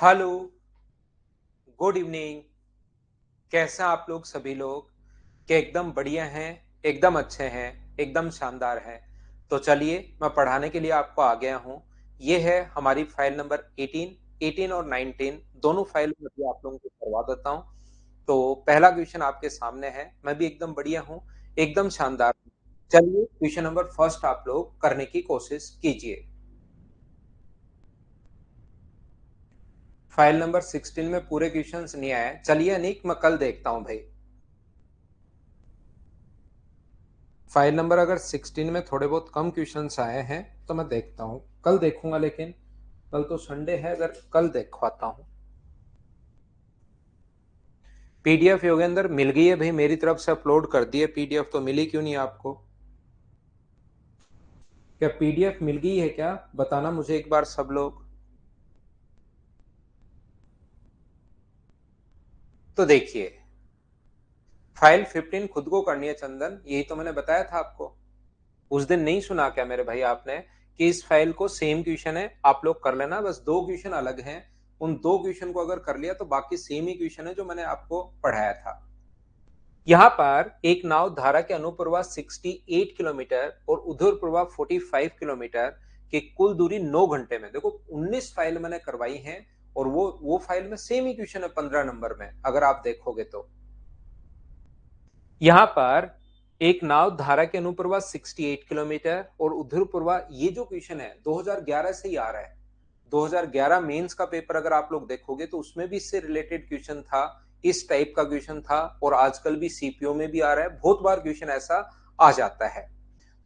Hello, good evening. कैसे हैं आप लोग सभी लोग? क्या एकदम बढ़िया हैं, एकदम अच्छे हैं, एकदम शानदार हैं। तो चलिए मैं पढ़ाने के लिए आपको आ गया हूँ। ये है हमारी फाइल नंबर 18 और 19 दोनों फाइल में भी आप लोगों को करवा देता हूँ। तो पहला क्वेश्चन आपके सामने है, मैं भी एकदम बढ़िया हूँ, एकदम शानदार हूँ। चलिए क्वेश्चन नंबर फर्स्ट आप लोग करने की कोशिश कीजिए। फाइल नंबर 16 में पूरे क्वेश्चंस नहीं आए, चलिए अनिक मैं कल देखता हूँ भाई। फाइल नंबर अगर 16 में थोड़े बहुत कम क्वेश्चंस आए हैं तो मैं देखता हूँ, कल देखूंगा, लेकिन कल तो संडे है, अगर कल देखवाता हूँ। पीडीएफ योगेंद्र मिल गई है भाई, मेरी तरफ से अपलोड कर दी है पीडीएफ, तो मिली क्यों नहीं आपको? क्या पीडीएफ मिल गई है क्या? बताना मुझे एक बार सब लोग। तो देखिए, फाइल 15 खुद को करनी है चंदन, यही तो मैंने बताया था आपको। उस दिन नहीं सुना क्या मेरे भाई आपने कि इस फाइल को सेम क्वेश्चन है, आप लोग कर लेना, बस दो क्वेश्चन अलग हैं। उन दो क्वेश्चन को अगर कर लिया तो बाकी सेम ही क्वेश्चन है जो मैंने आपको पढ़ाया था। यहाँ पर एक नाव धारा के अनुप्रवाह 68 किलोमीटर और उधर 45 किलोमीटर की कुल दूरी 9 घंटे में, देखो 19 फाइल मैंने करवाई हैं, और वो फाइल में सेम ही क्वेश्चन है 15 नंबर में, अगर आप देखोगे तो। यहाँ पर एक नाव धारा के अनुप्रवाह 68 किलोमीटर और उधर ये जो क्वेश्चन है 2011 से ही आ रहा है। 2011 मेंस का पेपर अगर आप लोग देखोगे तो उसमें भी इससे रिलेटेड क्वेश्चन था, इस टाइप का क्वेश्चन था, और आजकल भी सीपीओ में भी आ रहा है, बहुत बार क्वेश्चन ऐसा आ जाता है।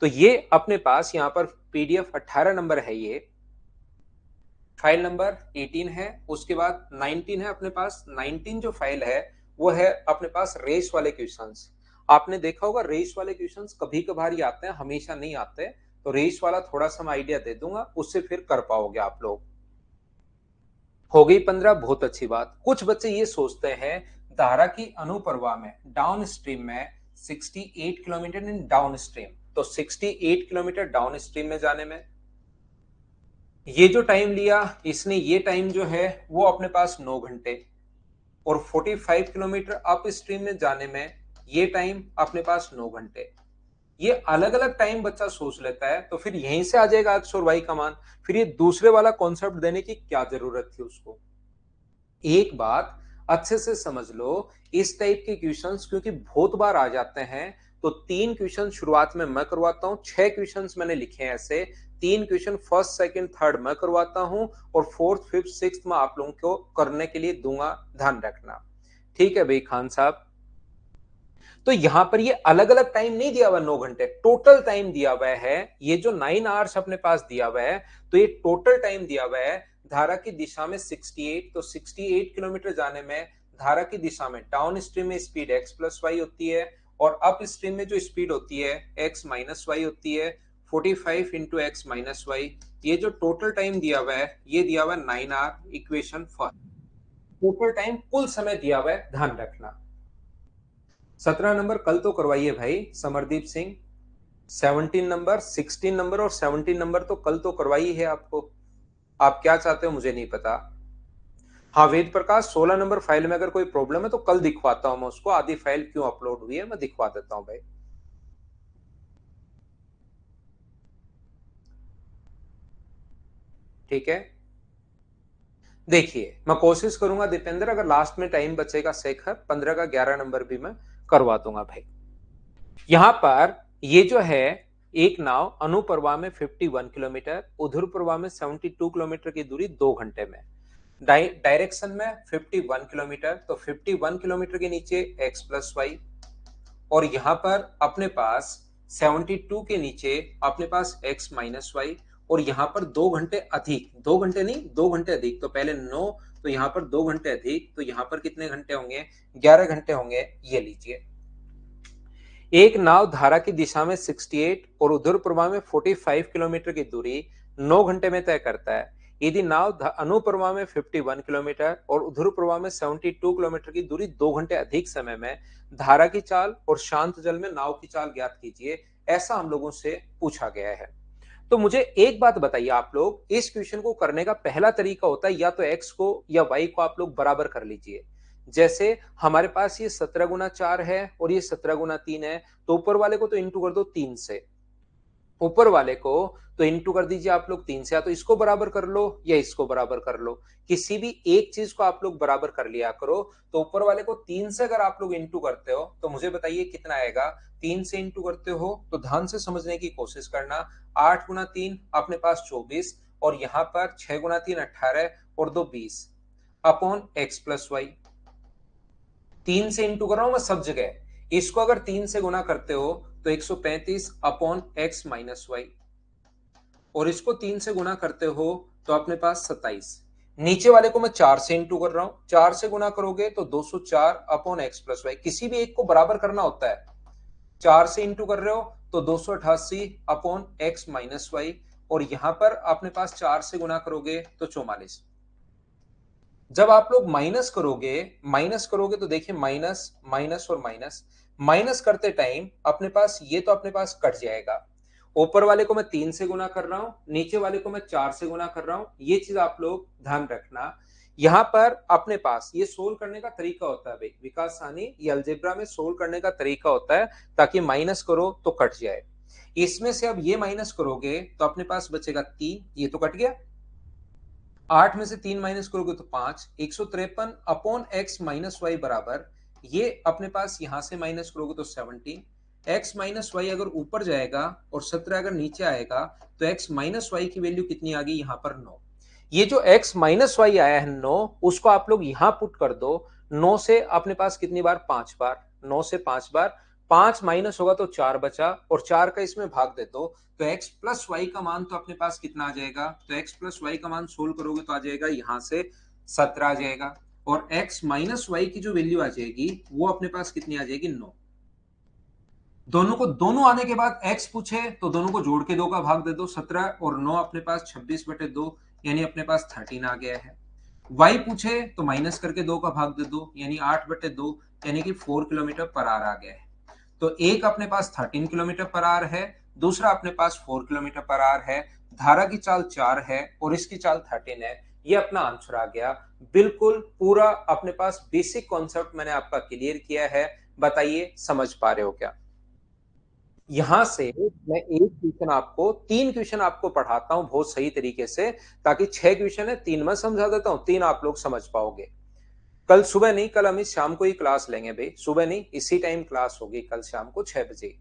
तो ये अपने पास यहाँ पर पीडीएफ 18 नंबर है, ये फाइल नंबर 18 है। उसके बाद 19 है अपने पास। 19 जो फाइल है वो है अपने पास रेस वाले क्वेश्चंस। आपने देखा होगा रेस वाले क्वेश्चंस कभी कभार ही आते हैं, हमेशा नहीं आते। तो रेस वाला थोड़ा सा मैं आइडिया दे दूंगा, उससे फिर कर पाओगे आप लोग। हो गई 15, बहुत अच्छी बात। कुछ बच्चे ये सोचते हैं धारा की अनुप्रवाह में डाउन स्ट्रीम में 68 किलोमीटर इन डाउन स्ट्रीम, तो 68 किलोमीटर डाउन स्ट्रीम में जाने में ये जो टाइम लिया इसने, ये टाइम जो है वो अपने पास 9 घंटे, और 45 किलोमीटर अप स्ट्रीम में जाने में ये टाइम अपने पास 9 घंटे। ये अलग अलग टाइम बच्चा सोच लेता है, तो फिर यहीं से आ जाएगा एक्स और वाई का मान। फिर ये दूसरे वाला कॉन्सेप्ट देने की क्या जरूरत थी उसको? एक बात अच्छे से समझ लो, इस टाइप के क्वेश्चंस क्योंकि बहुत बार आ जाते हैं, तो 3 क्वेश्चन शुरुआत में मैं करवाता हूं, 6 क्वेश्चंस मैंने लिखे हैं ऐसे। 3 क्वेश्चन फर्स्ट सेकंड थर्ड मैं करवाता हूं, और फोर्थ फिफ्थ सिक्स्थ में आप लोगों को करने के लिए दूंगा, ध्यान रखना। ठीक है भाई खान साहब। तो यहां पर ये अलग अलग टाइम नहीं दिया हुआ, 9 घंटे टोटल टाइम दिया हुआ है। ये जो 9 आवर्स अपने पास दिया हुआ है, तो ये टोटल टाइम दिया हुआ है। धारा की दिशा में 68, तो 68 किलोमीटर जाने में धारा की दिशा में डाउन स्ट्रीम में स्पीड एक्स प्लस वाई होती है, और अप स्ट्रीम में जो स्पीड होती है एक्स माइनस वाई होती है। 45 इंटू एक्स माइनस वाई, ये जो टोटल टाइम दिया हुआ है ये दिया हुआ है 9 hour, equation first. Total time कुल समय दिया हुआ है, ध्यान रखना। 17 नंबर कल तो करवाइए भाई समरदीप सिंह। 17 नंबर, 16 नंबर और 17 नंबर तो कल तो करवाई है आपको। आप क्या चाहते हो मुझे नहीं पता। हाँ वेद प्रकाश, 16 नंबर फाइल में अगर कोई प्रॉब्लम है तो कल दिखवाता हूं मैं उसको, आधी फाइल क्यों अपलोड हुई है मैं दिखवा देता हूं भाई। ठीक है, देखिए मैं कोशिश करूंगा दीपेंद्र, अगर लास्ट में टाइम बचेगा शेखर 15 का 11 नंबर भी मैं करवा दूंगा भाई। यहां पर ये जो है एक नाव अनुप्रवाह में 51 किलोमीटर, उधर प्रवाह में 72 किलोमीटर की दूरी 2 घंटे में, डायरेक्शन में 51 किलोमीटर, तो 51 किलोमीटर के नीचे एक्स प्लस वाई, और यहां पर अपने पास 72 के नीचे अपने पास एक्स माइनस वाई, और यहां पर 2 घंटे अधिक, 2 घंटे नहीं 2 घंटे अधिक, तो पहले 9, तो यहां पर 2 घंटे अधिक, तो यहां पर कितने घंटे होंगे? 11 घंटे होंगे, ये लीजिए। एक नाव धारा की दिशा में 68 और उधर प्रवाह में 45 किलोमीटर की दूरी 9 घंटे में तय करता है। यदि नाव अनुप्रवाह में 51 किलोमीटर और उधर प्रवाह में 72 किलोमीटर की दूरी 2 घंटे अधिक समय में, धारा की चाल और शांत जल में नाव की चाल ज्ञात कीजिए, ऐसा हम लोगों से पूछा गया है। तो मुझे एक बात बताइए, आप लोग इस क्वेश्चन को करने का पहला तरीका होता है या तो x को या y को आप लोग बराबर कर लीजिए। जैसे हमारे पास ये 17 गुना 4 है और ये 17 गुना 3 है, तो ऊपर वाले को तो इंटू कर दो 3 से, ऊपर वाले को तो इंटू कर दीजिए आप लोग 3 से, या तो इसको बराबर कर लो या इसको बराबर कर लो, किसी भी एक चीज को आप लोग बराबर कर लिया करो। तो ऊपर वाले को 3 से अगर आप लोग इंटू करते हो तो मुझे बताइए कितना आएगा। 3 से इंटू करते हो तो ध्यान से समझने की कोशिश करना। 8 गुना 3 अपने पास 24, और यहां पर 6 गुना 3 18 और 2 20 अपॉन एक्स प्लस वाई। 3 से इंटू कर रहा हूं मैं सब जगह, इसको अगर 3 से गुना करते हो तो 135 अपॉन एक्स माइनस वाई, और इसको 3 से गुना करते हो तो अपने पास 27। नीचे वाले को मैं 4 से इंटू कर रहा हूं, 4 से गुना करोगे तो 204 अपॉन एक्स प्लस वाई। किसी भी एक को बराबर करना होता है, 4 से इंटू कर रहे हो तो 288 अपॉन एक्स माइनस वाई, और यहां पर अपने पास 4 से गुना करोगे तो 44। जब आप लोग माइनस करोगे तो देखिए माइनस माइनस और माइनस, माइनस करते टाइम अपने पास ये तो अपने पास कट जाएगा। ऊपर वाले को मैं 3 से गुना कर रहा हूं, नीचे वाले को मैं 4 से गुना कर रहा हूं, ये चीज आप लोग ध्यान रखना। यहां पर अपने पास ये सोल्व करने का तरीका होता है भाई विकास सानी, ये अलजेब्रा में सोल्व करने का तरीका होता है, ताकि माइनस करो तो कट जाए। इसमें से अब ये माइनस करोगे तो अपने पास बचेगा 3, ये तो कट गया। 8 में से 3 माइनस करोगे तो 5, 153 अपॉन एक्स माइनस वाई बराबर, ये अपने पास यहां से माइनस करोगे तो 17। एक्स माइनस वाई अगर ऊपर जाएगा और 17 अगर नीचे आएगा तो एक्स माइनस वाई की वैल्यू कितनी आ गई यहां पर 9। ये जो एक्स माइनस वाई आया है 9, उसको आप लोग यहां पुट कर दो। 9 से अपने पास कितनी बार, 5 बार, 9 से 5 बार, 5 माइनस होगा तो 4 बचा, और 4 का इसमें भाग दे दो तो x प्लस वाई का मान तो अपने पास कितना आ जाएगा, तो x प्लस वाई का मान सोल्व करोगे तो आ जाएगा यहां से 17 आ जाएगा, और x माइनस वाई की जो वैल्यू आ जाएगी वो अपने पास कितनी आ जाएगी 9। दोनों आने के बाद x पूछे तो दोनों को जोड़ के 2 का भाग दे दो, 17 और 9 अपने पास 26/2, यानी अपने पास 13 आ गया है। y पूछे तो माइनस करके 2 का भाग दे दो, यानी 8/2, यानी कि 4 किलोमीटर पर आवर आ गया है। तो एक अपने पास 13 किलोमीटर पर आवर है, दूसरा अपने पास 4 किलोमीटर पर आवर है, धारा की चाल 4 है और इसकी चाल 13 है। ये अपना आंसर आ गया। बिल्कुल पूरा अपने पास बेसिक कॉन्सेप्ट मैंने आपका क्लियर किया है। बताइए समझ पा रहे हो क्या? यहां से मैं एक क्वेश्चन आपको, 3 क्वेश्चन आपको पढ़ाता हूं बहुत सही तरीके से, ताकि 6 क्वेश्चन है 3 मैं समझा देता हूं, 3 आप लोग समझ पाओगे। कल सुबह नहीं, कल हम इस शाम को ही क्लास लेंगे भाई, सुबह नहीं इसी टाइम क्लास होगी कल शाम को 6 बजे।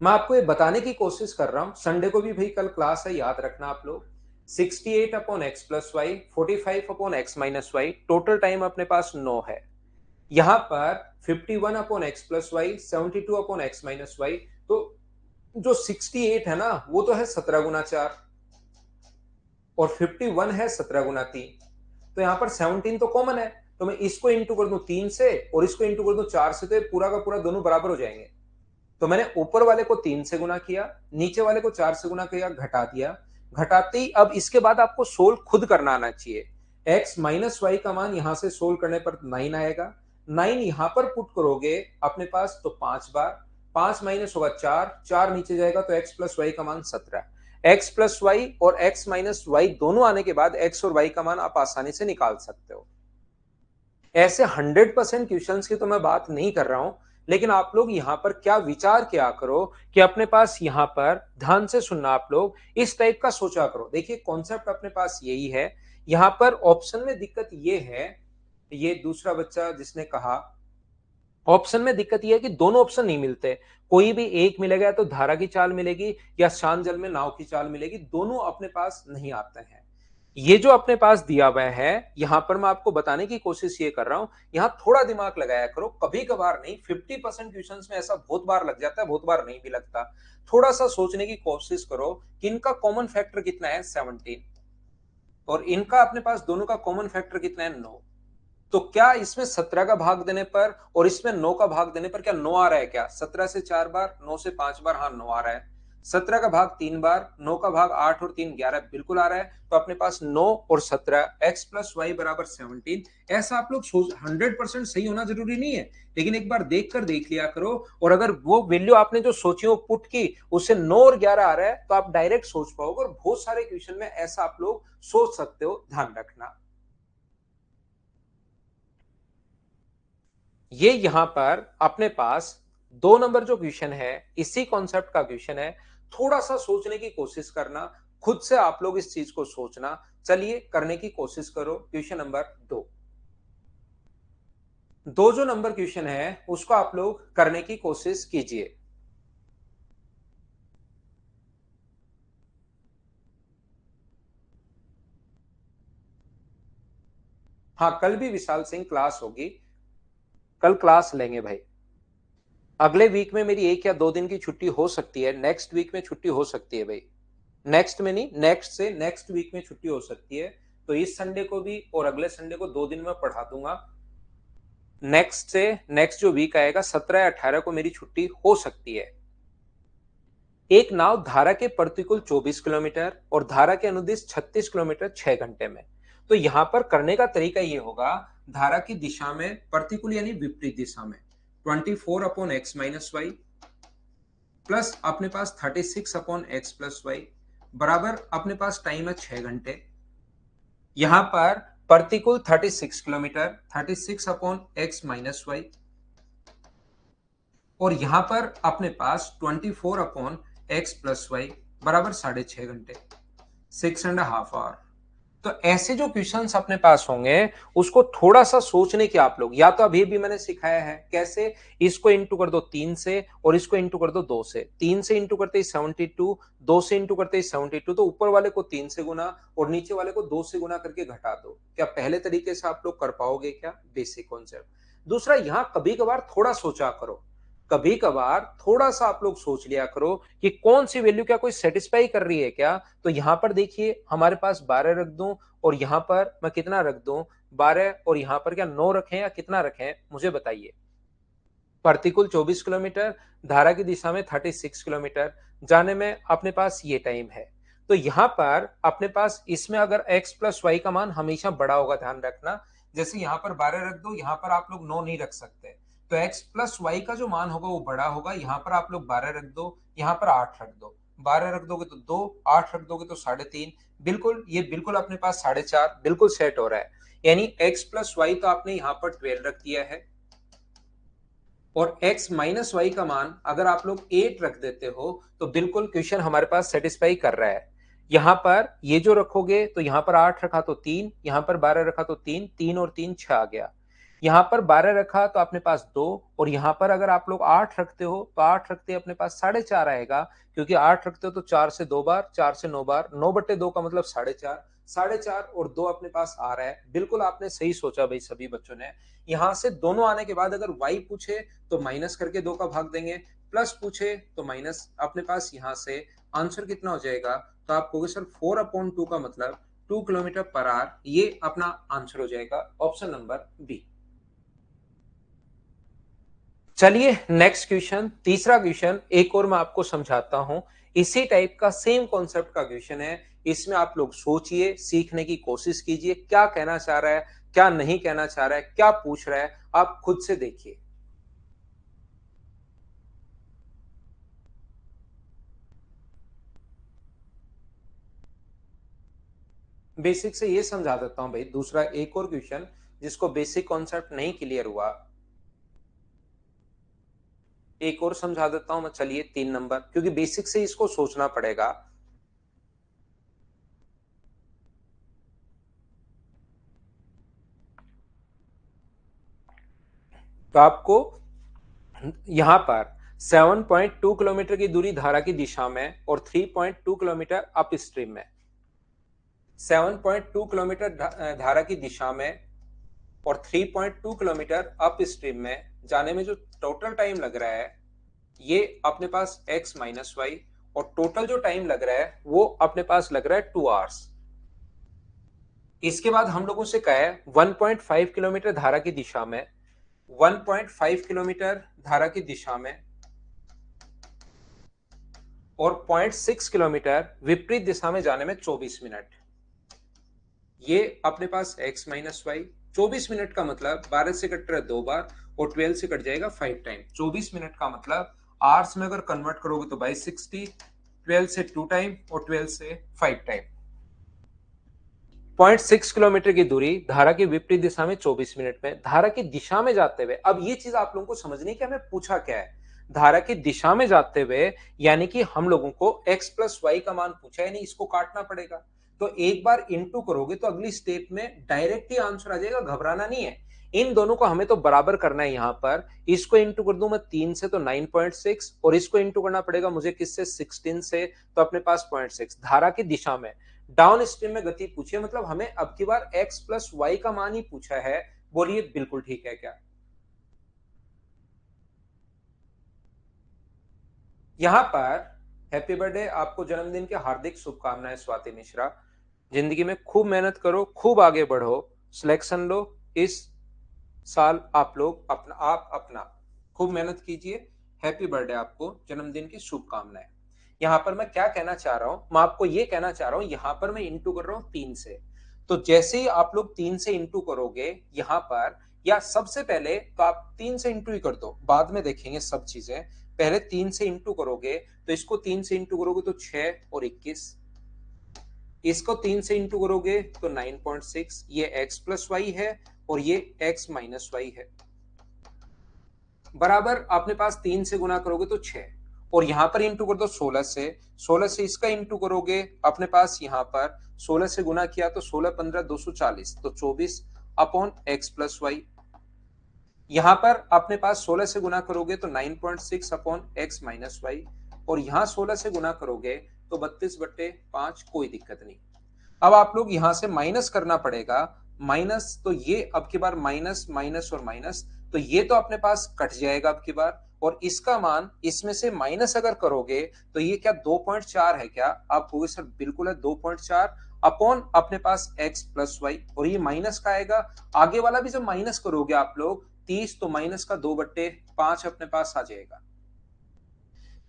मैं आपको ये बताने की कोशिश कर रहा हूं, संडे को भी भाई कल क्लास है, याद रखना आप लोग। 68 upon x plus y, 45 upon x minus y, total time अपने पास 9 है। यहां पर 51 upon x plus y, 72 upon x minus y, तो जो 68 है ना वो तो है 17 गुना 4, और 51 है 17 गुना 3, तो यहां पर 17 तो कॉमन है, तो मैं इसको इंटू कर दूं 3 से और इसको इंटू कर दूं 4 से, तो ये पूरा का पूरा दोनों बराबर हो जाएंगे। तो मैंने ऊपर वाले को 3 से गुना किया, नीचे वाले को 4 से गुना किया, घटा दिया। घटाते ही अब इसके बाद आपको सोल्व खुद करना आना चाहिए। एक्स माइनस वाई का मान यहां से सोल्व करने पर 9 आएगा, 9 यहां पर पुट करोगे अपने पास तो 5 बार, 5 माइनस होगा 4, 4 नीचे जाएगा तो एक्स प्लस वाई का मान 17। एक्स प्लस वाई और एक्स माइनस वाई दोनों आने के बाद एक्स और वाई का मान आप आसानी से निकाल सकते हो। ऐसे 100% क्वेश्चंस की तो मैं बात नहीं कर रहा हूं, लेकिन आप लोग यहां पर क्या विचार किया करो कि अपने पास यहां पर ध्यान से सुनना, आप लोग इस टाइप का सोचा करो। देखिए कॉन्सेप्ट अपने पास यही है। यहां पर ऑप्शन में दिक्कत ये है, ये दूसरा बच्चा जिसने कहा ऑप्शन में दिक्कत यह है कि दोनों ऑप्शन नहीं मिलते, कोई भी एक मिलेगा तो धारा की चाल मिलेगी या शांत जल में नाव की चाल मिलेगी, दोनों अपने पास नहीं आते हैं। ये जो अपने पास दिया हुआ है यहां पर मैं आपको बताने की कोशिश ये कर रहा हूं, यहां थोड़ा दिमाग लगाया करो, कभी कभार नहीं, 50% क्वेश्चंस में ऐसा बहुत बार लग जाता है, बहुत बार नहीं भी लगता। थोड़ा सा सोचने की कोशिश करो कि इनका कॉमन फैक्टर कितना है 17, और इनका अपने पास दोनों का कॉमन फैक्टर कितना है 9। तो क्या इसमें 17 का भाग देने पर और इसमें 9 का भाग देने पर क्या 9 आ रहा है क्या? 17 से 4 बार, 9 से 5 बार, हाँ 9 आ रहा है। 17 का भाग 3 बार, 9 का भाग 8 और 3 11 बिल्कुल आ रहा है। तो अपने पास 9 और 17 x प्लस वाई बराबर 17। ऐसा आप लोग सोच 100% सही होना जरूरी नहीं है, लेकिन एक बार देख कर देख लिया करो। और अगर वो वैल्यू आपने जो सोची हो पुट की, उससे 9 और 11 आ रहा है, तो आप डायरेक्ट सोच पाओगे। और बहुत सारे क्वेश्चन में ऐसा आप लोग सोच सकते हो, ध्यान रखना। ये यहां पर अपने पास 2 नंबर जो क्वेश्चन है, इसी कॉन्सेप्ट का क्वेश्चन है। थोड़ा सा सोचने की कोशिश करना, खुद से आप लोग इस चीज को सोचना। चलिए करने की कोशिश करो। क्वेश्चन नंबर 2, दो जो नंबर क्वेश्चन है उसको आप लोग करने की कोशिश कीजिए। हाँ, कल भी विशाल सिंह क्लास होगी, कल क्लास लेंगे भाई। अगले वीक में मेरी 1 या 2 दिन की छुट्टी हो सकती है, नेक्स्ट वीक में छुट्टी हो सकती है भाई। नेक्स्ट में नहीं, नेक्स्ट से नेक्स्ट वीक में छुट्टी हो सकती है। तो इस संडे को भी और अगले संडे को 2 दिन में पढ़ा दूंगा। नेक्स्ट से नेक्स्ट जो वीक आएगा 17 या 18 को मेरी छुट्टी हो सकती है। एक नाव धारा के प्रतिकूल 24 किलोमीटर और धारा के अनुदिश 36 किलोमीटर 6 घंटे में। तो यहां पर करने का तरीका ये होगा, धारा की दिशा में प्रतिकूल यानी विपरीत दिशा में 24/x-y प्लस अपने पास 36/x+y बराबर अपने पास टाइम है 6 घंटे। यहां पर प्रतिकूल 36 किलोमीटर 36/x-y और यहां पर अपने पास 24/x+y बराबर 6.5 घंटे, 6.5 आवर। तो ऐसे जो क्वेश्चंस अपने पास होंगे, उसको थोड़ा सा सोचने की आप लोग, या तो अभी भी मैंने सिखाया है कैसे, इसको इंटू कर दो 3 से और इसको इंटू कर दो 2 से। 3 से इंटू करते ही 72, 2 से इंटू करते ही 72। तो ऊपर वाले को 3 से गुना और नीचे वाले को 2 से गुना करके घटा दो। क्या पहले तरीके से आप लोग कर पाओगे क्या? Basic concept. दूसरा, यहां कभी कभार थोड़ा सोचा करो, कभी कभार थोड़ा सा आप लोग सोच लिया करो कि कौन सी वैल्यू क्या कोई सेटिस्फाई कर रही है क्या। तो यहां पर देखिए, हमारे पास 12 रख दूं और यहां पर मैं कितना रख दूं, 12, और यहां पर क्या 9 रखें या कितना रखें, मुझे बताइए। प्रतिकूल 24 किलोमीटर, धारा की दिशा में 36 किलोमीटर, जाने में अपने पास ये टाइम है। तो यहां पर अपने पास इसमें अगर x प्लस वाई का मान हमेशा बड़ा होगा, ध्यान रखना। जैसे यहां पर 12 रख दो, यहां पर आप लोग 9 नहीं रख सकते। तो x प्लस वाई का जो मान होगा वो बड़ा होगा। यहां पर आप लोग 12 रख दो, यहां पर 8 रख दो। 12 रख दोगे तो 2, 8 रख दोगे तो 3.5। बिल्कुल, ये बिल्कुल अपने पास 4.5 बिल्कुल सेट हो रहा है। यानी x प्लस वाई तो आपने यहां पर 12 रख दिया है, और x माइनस वाई का मान अगर आप लोग 8 रख देते हो, तो बिल्कुल क्वेश्चन हमारे पास सेटिस्फाई कर रहा है। यहां पर ये जो रखोगे, तो यहां पर 8 रखा तो 3, यहां पर 12 रखा तो 3, 3 और 3 6 आ गया। यहां पर 12 रखा तो अपने पास 2, और यहां पर अगर आप लोग 8 रखते हो तो 8 रखते अपने पास 4.5 आएगा। क्योंकि 8 रखते हो तो 4 से 2 बार, 4 से 9 बार, 9/2 का मतलब 4.5। 4.5 और 2 अपने पास आ रहा है। बिल्कुल आपने सही सोचा भाई, सभी बच्चों ने। यहां से दोनों आने के बाद अगर y पूछे तो माइनस करके 2 का भाग देंगे, प्लस पूछे तो माइनस। अपने पास यहां से आंसर कितना हो जाएगा, तो आप कहोगे सर 4/2 का मतलब 2 किलोमीटर पर आवर। ये अपना आंसर हो जाएगा, ऑप्शन नंबर बी। चलिए नेक्स्ट क्वेश्चन, तीसरा क्वेश्चन एक और मैं आपको समझाता हूं। इसी टाइप का सेम कॉन्सेप्ट का क्वेश्चन है। इसमें आप लोग सोचिए, सीखने की कोशिश कीजिए, क्या कहना चाह रहा है, क्या नहीं कहना चाह रहा है, क्या पूछ रहा है, आप खुद से देखिए। बेसिक से ये समझा देता हूं भाई, दूसरा एक और क्वेश्चन जिसको बेसिक कॉन्सेप्ट नहीं क्लियर हुआ, एक और समझा देता हूं मैं। चलिए 3 नंबर, क्योंकि बेसिक से इसको सोचना पड़ेगा। तो आपको यहां पर 7.2 किलोमीटर की दूरी धारा की दिशा में और 3.2 किलोमीटर अप स्ट्रीम में, 7.2 किलोमीटर धारा की दिशा में और 3.2 किलोमीटर अप स्ट्रीम में जाने में जो टोटल टाइम लग रहा है, ये अपने पास x माइनस वाई, और टोटल जो टाइम लग रहा है वो अपने पास लग रहा है 2 आवर्स। इसके बाद हम लोगों से कहा है 1.5 किलोमीटर धारा की दिशा में, 1.5 किलोमीटर धारा की दिशा में और 0.6 किलोमीटर विपरीत दिशा में जाने में 24 मिनट। ये अपने पास x माइनस वाई, 24 मिनट का मतलब 12 से कट रहा है 2 बार और 12 से कट जाएगा 5 टाइम। 24 मिनट का मतलब आवर्स में अगर कन्वर्ट करोगे तो बाई 60, 12 से 2 टाइम और 12 से 5 टाइम। 0.6 किलोमीटर की दूरी धारा की विपरीत दिशा में 24 मिनट में, धारा की दिशा में जाते हुए। अब ये चीज आप लोगों को समझनी है कि हमें पूछा क्या है। धारा की दिशा में जाते हुए यानी कि हम लोगों को x प्लस वाई का मान पूछा है, नहीं इसको काटना पड़ेगा। तो एक बार इंटू करोगे तो अगली स्टेप में डायरेक्ट ही आंसर आ जाएगा, घबराना नहीं है। इन दोनों को हमें तो बराबर करना है। यहां पर इसको इंटू कर दूं मैं 3 से तो 9.6 और इसको इंटू करना पड़ेगा मुझे किससे 16 से, तो अपने पास 0.6। धारा की दिशा में डाउन स्ट्रीम में गति पूछी है, मतलब हमें अब की बार x प्लस वाई का मान ही पूछा है। बोलिए बिल्कुल ठीक है क्या? यहां पर हैप्पी बर्थडे, आपको जन्मदिन की हार्दिक शुभकामनाएं स्वाति मिश्रा। जिंदगी में खूब मेहनत करो, खूब आगे बढ़ो, सिलेक्शन लो। इस साल आप लोग अपना खूब मेहनत कीजिए। हैप्पी बर्थडे, आपको जन्मदिन की शुभकामनाएं। यहां पर मैं क्या कहना चाह रहा हूं, मैं आपको ये कहना चाह रहा हूं, यहां पर मैं इंटू कर रहा हूं 3 से। तो जैसे ही आप लोग 3 से इंटू करोगे यहां पर, या सबसे पहले तो आप 3 से इंटू ही कर दो, बाद में देखेंगे सब चीजें। पहले 3 से इंटू करोगे तो इसको 3 से इंटू करोगे तो 6 और 21, इसको 3 से इंटू करोगे तो 9.6। ये x प्लस वाई है और ये x माइनस वाई है, बराबर अपने पास 3 से गुना करोगे तो 6 और यहां पर इंटू कर दो 16 से। 16 से इसका इंटू करोगे अपने पास यहां पर 16 से गुना किया तो 16 15 240, तो 24 अपॉन x प्लस वाई। यहां पर अपने पास 16 से गुना करोगे तो 9.6 अपॉन x माइनस वाई, और यहां 16 से गुना करोगे तो 32/5, कोई दिक्कत नहीं। अब आप लोग यहां से माइनस करना पड़ेगा, माइनस तो ये अब की बार माइनस माइनस और माइनस, तो ये तो अपने पास कट जाएगा अब की बार, और इसका मान इसमें से माइनस अगर करोगे तो ये क्या 2.4 है क्या? आप कहोगे सर बिल्कुल है 2.4 अपॉन अपने पास x प्लस वाई, और ये माइनस का आएगा। आगे वाला भी जब माइनस करोगे आप लोग 30, तो माइनस का 2/5 अपने पास आ जाएगा।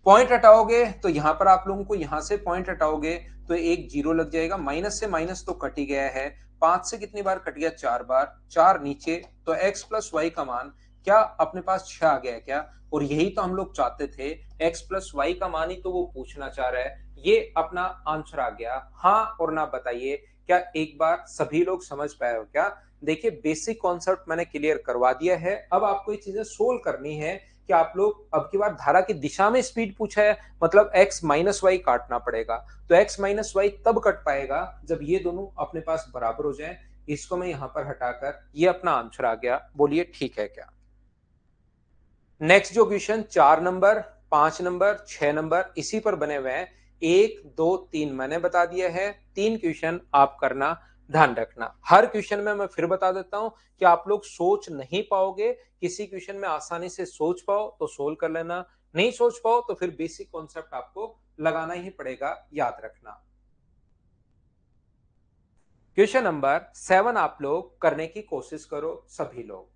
पॉइंट हटाओगे तो यहां पर आप लोगों को यहां से पॉइंट हटाओगे तो एक जीरो लग जाएगा, माइनस से माइनस तो कट ही गया है। 5 से कितनी बार कट गया? 4 बार, 4 नीचे, तो x प्लस वाई का मान क्या अपने पास 6 आ गया क्या? और यही तो हम लोग चाहते थे, x प्लस वाई का मान ही तो वो पूछना चाह रहा है। ये अपना आंसर आ गया। हाँ और ना बताइए, क्या एक बार सभी लोग समझ पाए हो क्या? देखिए बेसिक कॉन्सेप्ट मैंने क्लियर करवा दिया है, अब आपको ये चीजें सोल्व करनी है कि आप लोग अब की बार धारा की दिशा में स्पीड पूछा है, मतलब x माइनस वाई काटना पड़ेगा। तो x माइनस वाई तब कट पाएगा जब ये दोनों अपने पास बराबर हो जाएं। इसको मैं यहां पर हटाकर ये अपना आंसर आ गया। बोलिए ठीक है क्या? नेक्स्ट जो क्वेश्चन 4 नंबर, 5 नंबर, 6 नंबर इसी पर बने हुए हैं। 1 2 3 मैंने बता दिया है, 3 क्वेश्चन आप करना, ध्यान रखना। हर क्वेश्चन में मैं फिर बता देता हूं कि आप लोग सोच नहीं पाओगे, किसी क्वेश्चन में आसानी से सोच पाओ तो सोल्व कर लेना, नहीं सोच पाओ तो फिर बेसिक कॉन्सेप्ट आपको लगाना ही पड़ेगा, याद रखना। क्वेश्चन नंबर 7 आप लोग करने की कोशिश करो सभी लोग।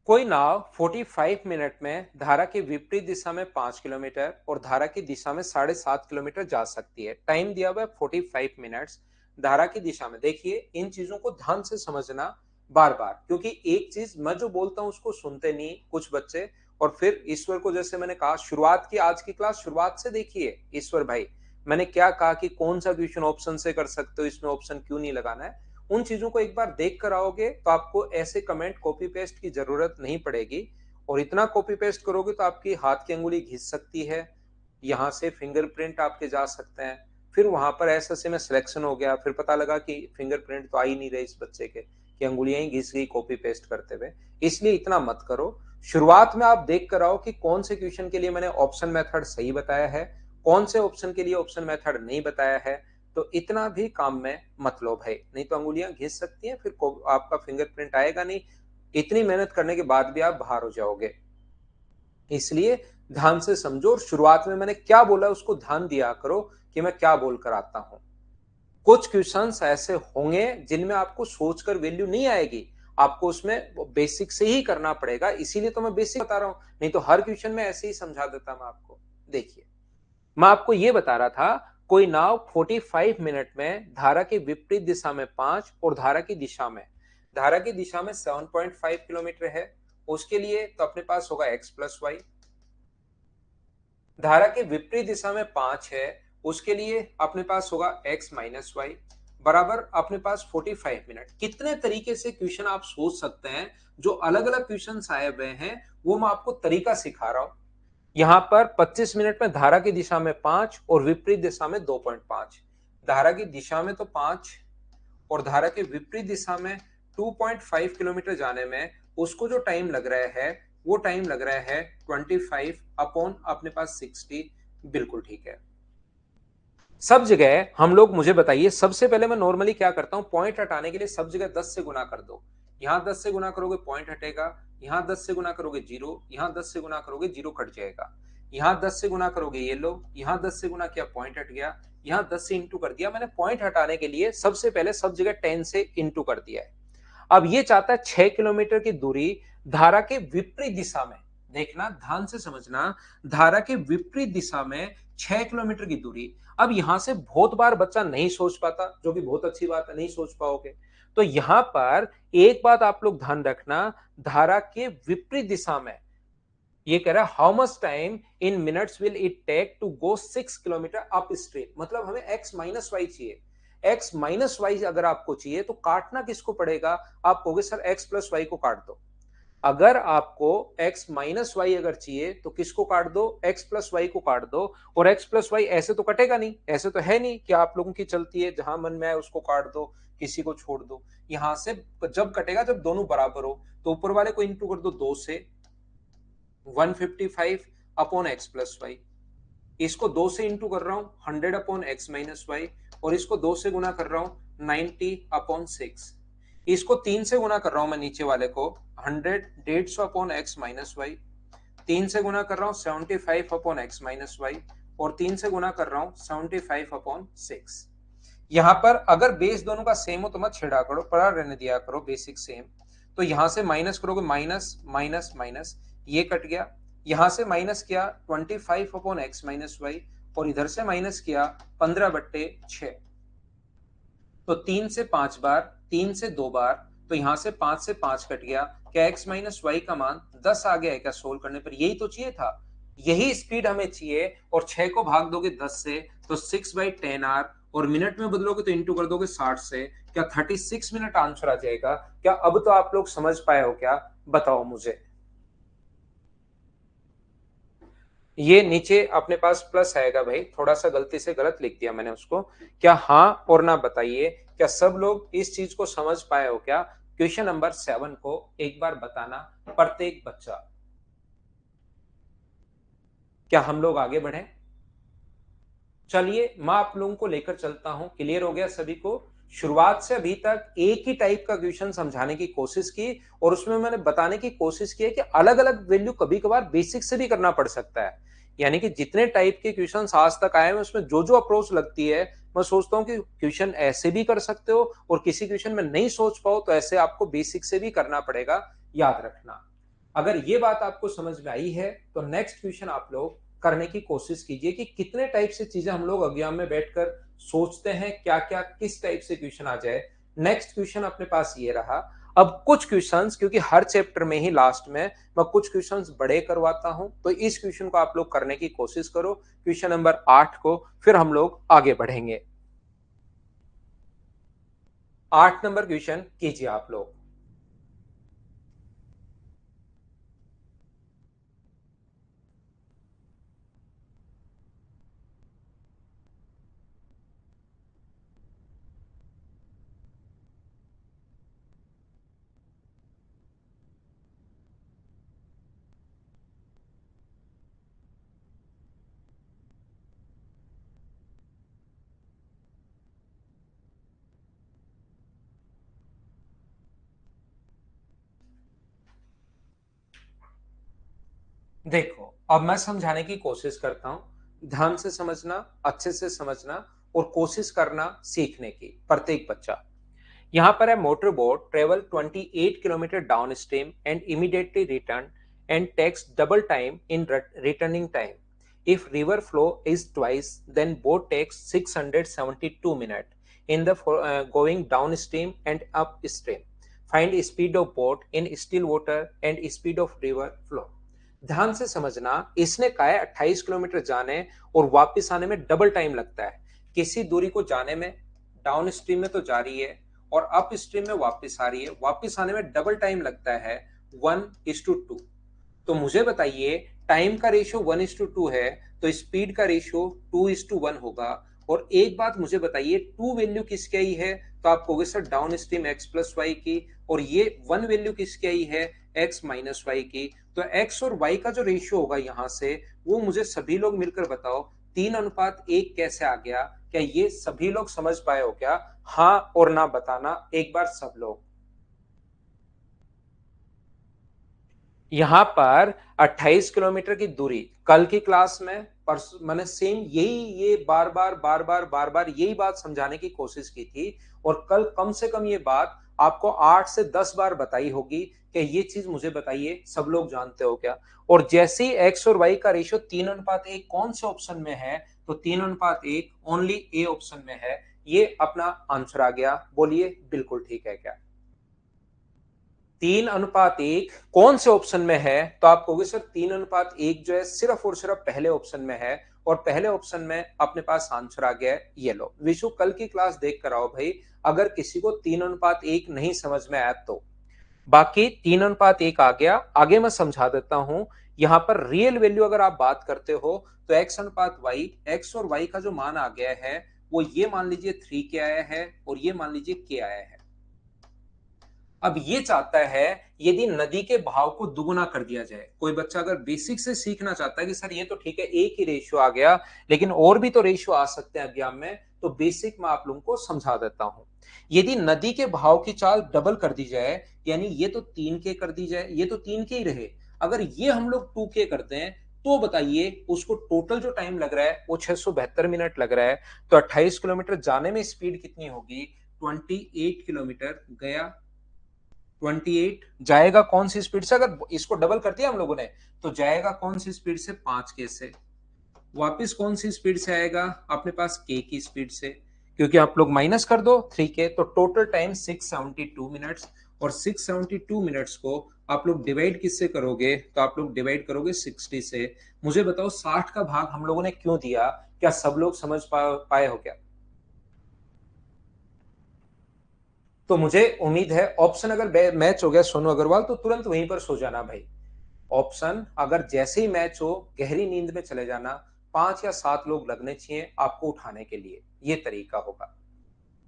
कोई नाव 45 मिनट में धारा की विपरीत दिशा में 5 किलोमीटर और धारा की दिशा में 7.5 किलोमीटर जा सकती है। टाइम दिया हुआ है 45 मिनट्स। धारा की दिशा में देखिए, इन चीजों को ध्यान से समझना बार बार, क्योंकि एक चीज मैं जो बोलता हूं उसको सुनते नहीं कुछ बच्चे, और फिर ईश्वर को, जैसे मैंने कहा शुरुआत की, आज की क्लास शुरुआत से देखिए ईश्वर भाई, मैंने क्या कहा कि कौन सा क्वेश्चन ऑप्शन से कर सकते हो, इसमें ऑप्शन क्यों नहीं लगाना है। उन चीजों को एक बार देख कर आओगे तो आपको ऐसे कमेंट कॉपी पेस्ट की जरूरत नहीं पड़ेगी, और इतना कॉपी पेस्ट करोगे तो आपकी हाथ की अंगुली घिस सकती है, यहां से फिंगरप्रिंट आपके जा सकते हैं। फिर वहां पर ऐसे से में सिलेक्शन हो गया, फिर पता लगा कि फिंगरप्रिंट तो आ ही नहीं रहे इस बच्चे के, कि अंगुलियां ही घिस गई कॉपी पेस्ट करते हुए। इसलिए इतना मत करो। शुरुआत में आप देख कर आओ कि कौन से क्वेश्चन के लिए मैंने ऑप्शन मेथड सही बताया है, कौन से ऑप्शन के लिए ऑप्शन मेथड नहीं बताया है। तो इतना भी काम में मत लो भाई, नहीं तो अंगुलियां घिस सकती हैं, फिर आपका फिंगरप्रिंट आएगा नहीं। इतनी मेहनत करने के बाद भी आप बाहर हो जाओगे। इसलिए ध्यान से समझो, और शुरुआत में मैंने क्या बोला उसको ध्यान दिया करो कि मैं क्या बोलकर आता हूं। कुछ क्वेश्चंस ऐसे होंगे जिनमें आपको सोचकर वैल्यू नहीं आएगी, आपको उसमें बेसिक से ही करना पड़ेगा, इसीलिए तो मैं बेसिक बता रहा हूं, नहीं तो हर क्वेश्चन में ऐसे ही समझा देता मैं आपको। देखिए, मैं आपको यह बता रहा था, कोई नाव 45 मिनट में धारा के विपरीत दिशा में 5 और धारा की दिशा में 7.5 किलोमीटर है, उसके लिए तो अपने पास होगा x प्लस वाई। धारा के विपरीत दिशा में 5 है, उसके लिए अपने पास होगा x माइनस वाई बराबर अपने पास 45 मिनट। कितने तरीके से क्वेश्चन आप सोच सकते हैं, जो अलग अलग क्वेश्चन आए हुए हैं वो मैं आपको तरीका सिखा रहा हूं। यहां पर 25 मिनट में धारा की दिशा में 5 और विपरीत दिशा में 2.5। धारा की दिशा में तो 5 और धारा के विपरीत दिशा में 2.5 किलोमीटर जाने में उसको जो टाइम लग रहा है वो टाइम लग रहा है 25 अपॉन अपने पास 60। बिल्कुल ठीक है। सब जगह हम लोग, मुझे बताइए, सबसे पहले मैं नॉर्मली क्या करता हूं, पॉइंट हटाने के लिए सब जगह 10 से गुना कर दो। यहां 10 से गुना करोगे पॉइंट हटेगा, यहां 10 से गुना करोगे जीरो, यहां 10 से गुना करोगे जीरो कट जाएगा, यहां 10 से गुना करोगे ये लो, यहां 10 से गुना किया पॉइंट हट गया, यहां 10 से इंटू कर दिया। मैंने पॉइंट हटाने के लिए सबसे पहले सब जगह 10 से इंटू कर दिया है। अब ये चाहता है 6 किलोमीटर की दूरी धारा के विपरीत दिशा में। देखना, ध्यान से समझना, धारा के विपरीत दिशा में 6 किलोमीटर की दूरी। अब यहां से बहुत बार बच्चा नहीं सोच पाता, जो कि बहुत अच्छी बात है, नहीं सोच पाओगे। तो यहां पर एक बात आप लोग ध्यान रखना, धारा के विपरीत दिशा में ये कह रहा है how much time in minutes will it take to go 6 kilometre upstream. मतलब हमें x माइनस वाई चाहिए। x माइनस वाई अगर आपको चाहिए तो काटना किसको पड़ेगा, आप कहोगे सर x प्लस वाई को काट दो। अगर आपको x माइनस वाई अगर चाहिए तो किसको काट दो, x प्लस वाई को काट दो। और x प्लस वाई ऐसे तो कटेगा नहीं, ऐसे तो है नहीं कि आप लोगों की चलती है जहां मन में आए उसको काट दो, किसी को छोड़ दो। यहां से जब कटेगा जब दोनों बराबर हो, तो ऊपर वाले को इंटू कर दो 2 से, 155 अपॉन एक्स प्लस वाई। इसको 2 से इंटू कर रहा हूं 100 अपॉन एक्स माइनस वाई, और इसको 2 से गुना कर रहा हूं 90 अपॉन 6। इसको 3 से गुना कर रहा हूं मैं नीचे वाले को 100 150 अपॉन एक्स माइनस वाई, 3 से गुना कर रहा हूं 75 अपॉन एक्स माइनस वाई, और 3 से गुना कर रहा हूं 75 अपॉन 6। यहां पर अगर बेस दोनों का सेम हो तो मत छेड़ा करो, पड़ा रहने दिया करो बेसिक सेम। तो यहां से माइनस करोगे माइनस माइनस माइनस, ये कट गया। यहां से माइनस किया 25 अपॉन एक्स माइनस वाई, और इधर से माइनस किया 15/6। तो 3 से 5 बार, 3 से 2 बार, तो यहां से 5 से 5 कट गया। क्या एक्स माइनस वाई का मान 10 आ गया है क्या सोल्व करने पर? यही तो चाहिए था, यही स्पीड हमें चाहिए। और 6 को भाग दोगे 10 से तो 6/10 आर, और मिनट में बदलोगे तो इंटू कर दोगे 60 से। क्या 36 मिनट आंसर आ जाएगा? क्या अब तो आप लोग समझ पाए हो क्या? बताओ मुझे। ये नीचे अपने पास प्लस आएगा भाई, थोड़ा सा गलती से गलत लिख दिया मैंने उसको। क्या हाँ और ना बताइए, क्या सब लोग इस चीज को समझ पाए हो क्या? क्वेश्चन नंबर 7 को एक बार बताना प्रत्येक बच्चा। क्या हम लोग आगे बढ़े? चलिए मैं आप लोगों को लेकर चलता हूं। क्लियर हो गया सभी को? शुरुआत से अभी तक एक ही टाइप का क्वेश्चन समझाने की कोशिश की, और उसमें मैंने बताने की कोशिश की है कि अलग अलग वैल्यू कभी कभार बेसिक से भी करना पड़ सकता है। यानी कि जितने टाइप के क्वेश्चन आज तक आए हैं उसमें जो जो अप्रोच लगती है, मैं सोचता हूं कि क्वेश्चन ऐसे भी कर सकते हो, और किसी क्वेश्चन में नहीं सोच पाओ तो ऐसे आपको बेसिक से भी करना पड़ेगा। याद रखना, अगर ये बात आपको समझ में आई है तो नेक्स्ट क्वेश्चन आप लोग करने की कोशिश कीजिए कि कितने टाइप से चीजें हम लोग एग्जाम में बैठकर सोचते हैं, क्या क्या किस टाइप से क्वेश्चन आ जाए। नेक्स्ट क्वेश्चन अपने पास ये रहा। अब कुछ क्वेश्चंस, क्योंकि हर चैप्टर में ही लास्ट में मैं कुछ क्वेश्चंस बड़े करवाता हूं, तो इस क्वेश्चन को आप लोग करने की कोशिश करो, क्वेश्चन नंबर 8 को, फिर हम लोग आगे बढ़ेंगे। 8 नंबर क्वेश्चन कीजिए आप लोग। देखो, अब मैं समझाने की कोशिश करता हूं, ध्यान से समझना, अच्छे से समझना, और कोशिश करना सीखने की, प्रत्येक बच्चा। यहाँ पर है motor boat travel 28 kilometre downstream and immediately return and takes double time in returning time. If river flow is twice then boat takes 672 minute in the going downstream and upstream. Find speed of boat in still water and speed of river flow. ध्यान से समझना, इसने कहा है 28 kilometre जाने और वापस आने में डबल टाइम लगता है। किसी दूरी को जाने में डाउन स्ट्रीम में तो जा रही है और अप स्ट्रीम में वापस आ रही है, वापस आने में डबल टाइम लगता है 1:2। तो मुझे बताइए, टाइम का रेशियो 1:2 है तो स्पीड का रेशियो 2:1 होगा। और एक बात मुझे बताइए, 2 वैल्यू किसकी आई है? तो आप कहोगे sir downstream x plus y की, और ये 1 वैल्यू किसकी आई है? x माइनस वाई की। तो x और y का जो रेशियो होगा यहां से, वो मुझे सभी लोग मिलकर बताओ 3:1 कैसे आ गया? क्या ये सभी लोग समझ पाए हो क्या? हाँ और ना बताना एक बार सब लोग। यहां पर 28 किलोमीटर की दूरी कल की क्लास में मैंने सेम ये बार बार यही बात समझाने की कोशिश की थी। और कल कम से कम ये बात आपको 8 से 10 बार बताई होगी कि ये चीज मुझे बताइए सब लोग जानते हो क्या? और जैसे ही एक्स और वाई का रेशियो 3:1 कौन से ऑप्शन में है? तो 3:1 ओनली ए ऑप्शन में है। ये अपना आंसर आ गया। बोलिए बिल्कुल ठीक है क्या? 3:1 कौन से ऑप्शन में है? तो आप कहोगे सर 3:1 जो है सिर्फ और सिर्फ पहले ऑप्शन में है, और पहले ऑप्शन में अपने पास आंसर आ गया है। ये लो विशु, कल की क्लास देख कर आओ भाई, अगर किसी को 3:1 नहीं समझ में आया तो। बाकी 3:1 आ गया। आगे मैं समझा देता हूं। यहां पर रियल वैल्यू अगर आप बात करते हो तो x:y, एक्स और y का जो मान आ गया है वो ये मान लीजिए 3 के आया है और ये मान लीजिए के आया है। अब ये चाहता है यदि नदी के बहाव को दुगुना कर दिया जाए। कोई बच्चा अगर बेसिक से सीखना चाहता है कि सर ये तो ठीक है एक ही रेशियो आ गया, लेकिन और भी तो रेशियो आ सकते हैं एग्जाम में, तो बेसिक मैं आप लोगों को समझा देता हूं। यदि नदी के बहाव की चाल डबल कर दी जाए, यानी ये तो 3 के कर दी जाए, ये तो 3 के ही रहे, अगर ये हम लोग 2 के करते हैं तो बताइए उसको टोटल जो टाइम लग रहा है वो 672 मिनट लग रहा है। तो 28 किलोमीटर जाने में स्पीड कितनी होगी? 28 किलोमीटर गया, 28 जाएगा कौन सी स्पीड से? अगर इसको डबल कर दिया हम लोगों ने तो जाएगा कौन सी स्पीड से? 5 के से। वापस कौन सी स्पीड से आएगा? अपने पास के की स्पीड से, क्योंकि आप लोग माइनस कर दो 3 के, तो टोटल टाइम 672 मिनट्स। और 672 मिनट्स को आप लोग डिवाइड किससे करोगे? तो आप लोग डिवाइड करोगे 60 से। मुझे बताओ 60 का भाग हम लोगों ने क्यों दिया? क्या सब लोग समझ पाए हो क्या? तो मुझे उम्मीद है ऑप्शन अगर मैच हो गया सोनू अग्रवाल तो तुरंत वहीं पर सो जाना भाई। ऑप्शन अगर जैसे ही मैच हो गहरी नींद में चले जाना। 5 या 7 लोग लगने चाहिए आपको उठाने के लिए, ये तरीका होगा।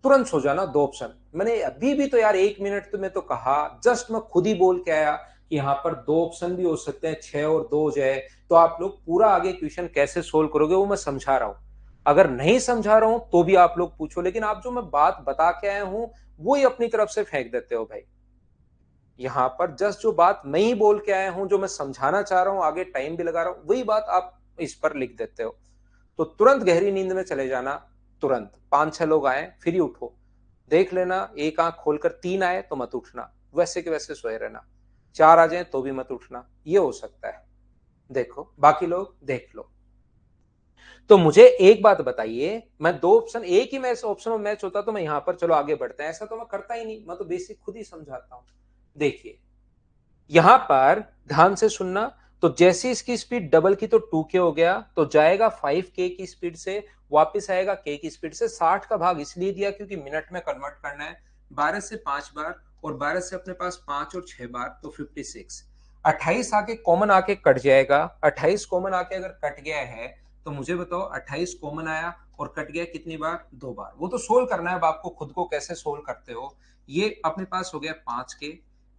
तुरंत सो जाना। 2 ऑप्शन मैंने अभी भी तो यार 1 मिनट में तो कहा, जस्ट मैं खुद ही बोल के आया कि यहाँ पर 2 ऑप्शन भी हो सकते हैं, 6 और 2 हो जाए। तो आप लोग पूरा आगे क्वेश्चन कैसे सोल्व करोगे वो मैं समझा रहा हूं। अगर नहीं समझा रहा हूं तो भी आप लोग पूछो, लेकिन आप जो मैं बात बता के आया हूं वो ही अपनी तरफ से फेंक देते हो भाई। यहां पर जस्ट जो बात मैं ही बोल के आया हूं, जो मैं समझाना चाह रहा हूं, आगे टाइम भी लगा रहा हूं, वही बात आप इस पर लिख देते हो। तो तुरंत गहरी नींद में चले जाना। तुरंत 5-6 लोग आए फिर ही उठो। देख लेना एक आंख खोलकर 3 आए तो मत उठना, वैसे के वैसे सोए रहना। 4 आ जाए तो भी मत उठना, ये हो सकता है। देखो बाकी लोग देख लो। तो मुझे एक बात बताइए, मैं 2 ऑप्शन एक ही मैच ऑप्शन में मैच होता तो मैं यहां पर चलो आगे बढ़ते हैं, ऐसा तो मैं करता ही नहीं, मैं तो बेसिक खुद ही समझाता हूं। देखिए यहां पर ध्यान से सुनना। तो जैसे इसकी स्पीड डबल की तो 2 के हो गया, तो जाएगा 5 के की स्पीड से, वापस आएगा के की स्पीड से। 60 का भाग इसलिए दिया क्योंकि मिनट में कन्वर्ट करना है। 12 से 5 बार और 12 से अपने पास 5 और 6 बार तो 56। 28 आके कॉमन आके कट जाएगा। 28 कॉमन आके अगर कट गया है तो मुझे बताओ 28 कॉमन आया और कट गया कितनी बार? 2 बार। वो तो सोल्व करना है अब आपको खुद को, कैसे सोल्व करते हो। ये अपने पास हो गया 5 के,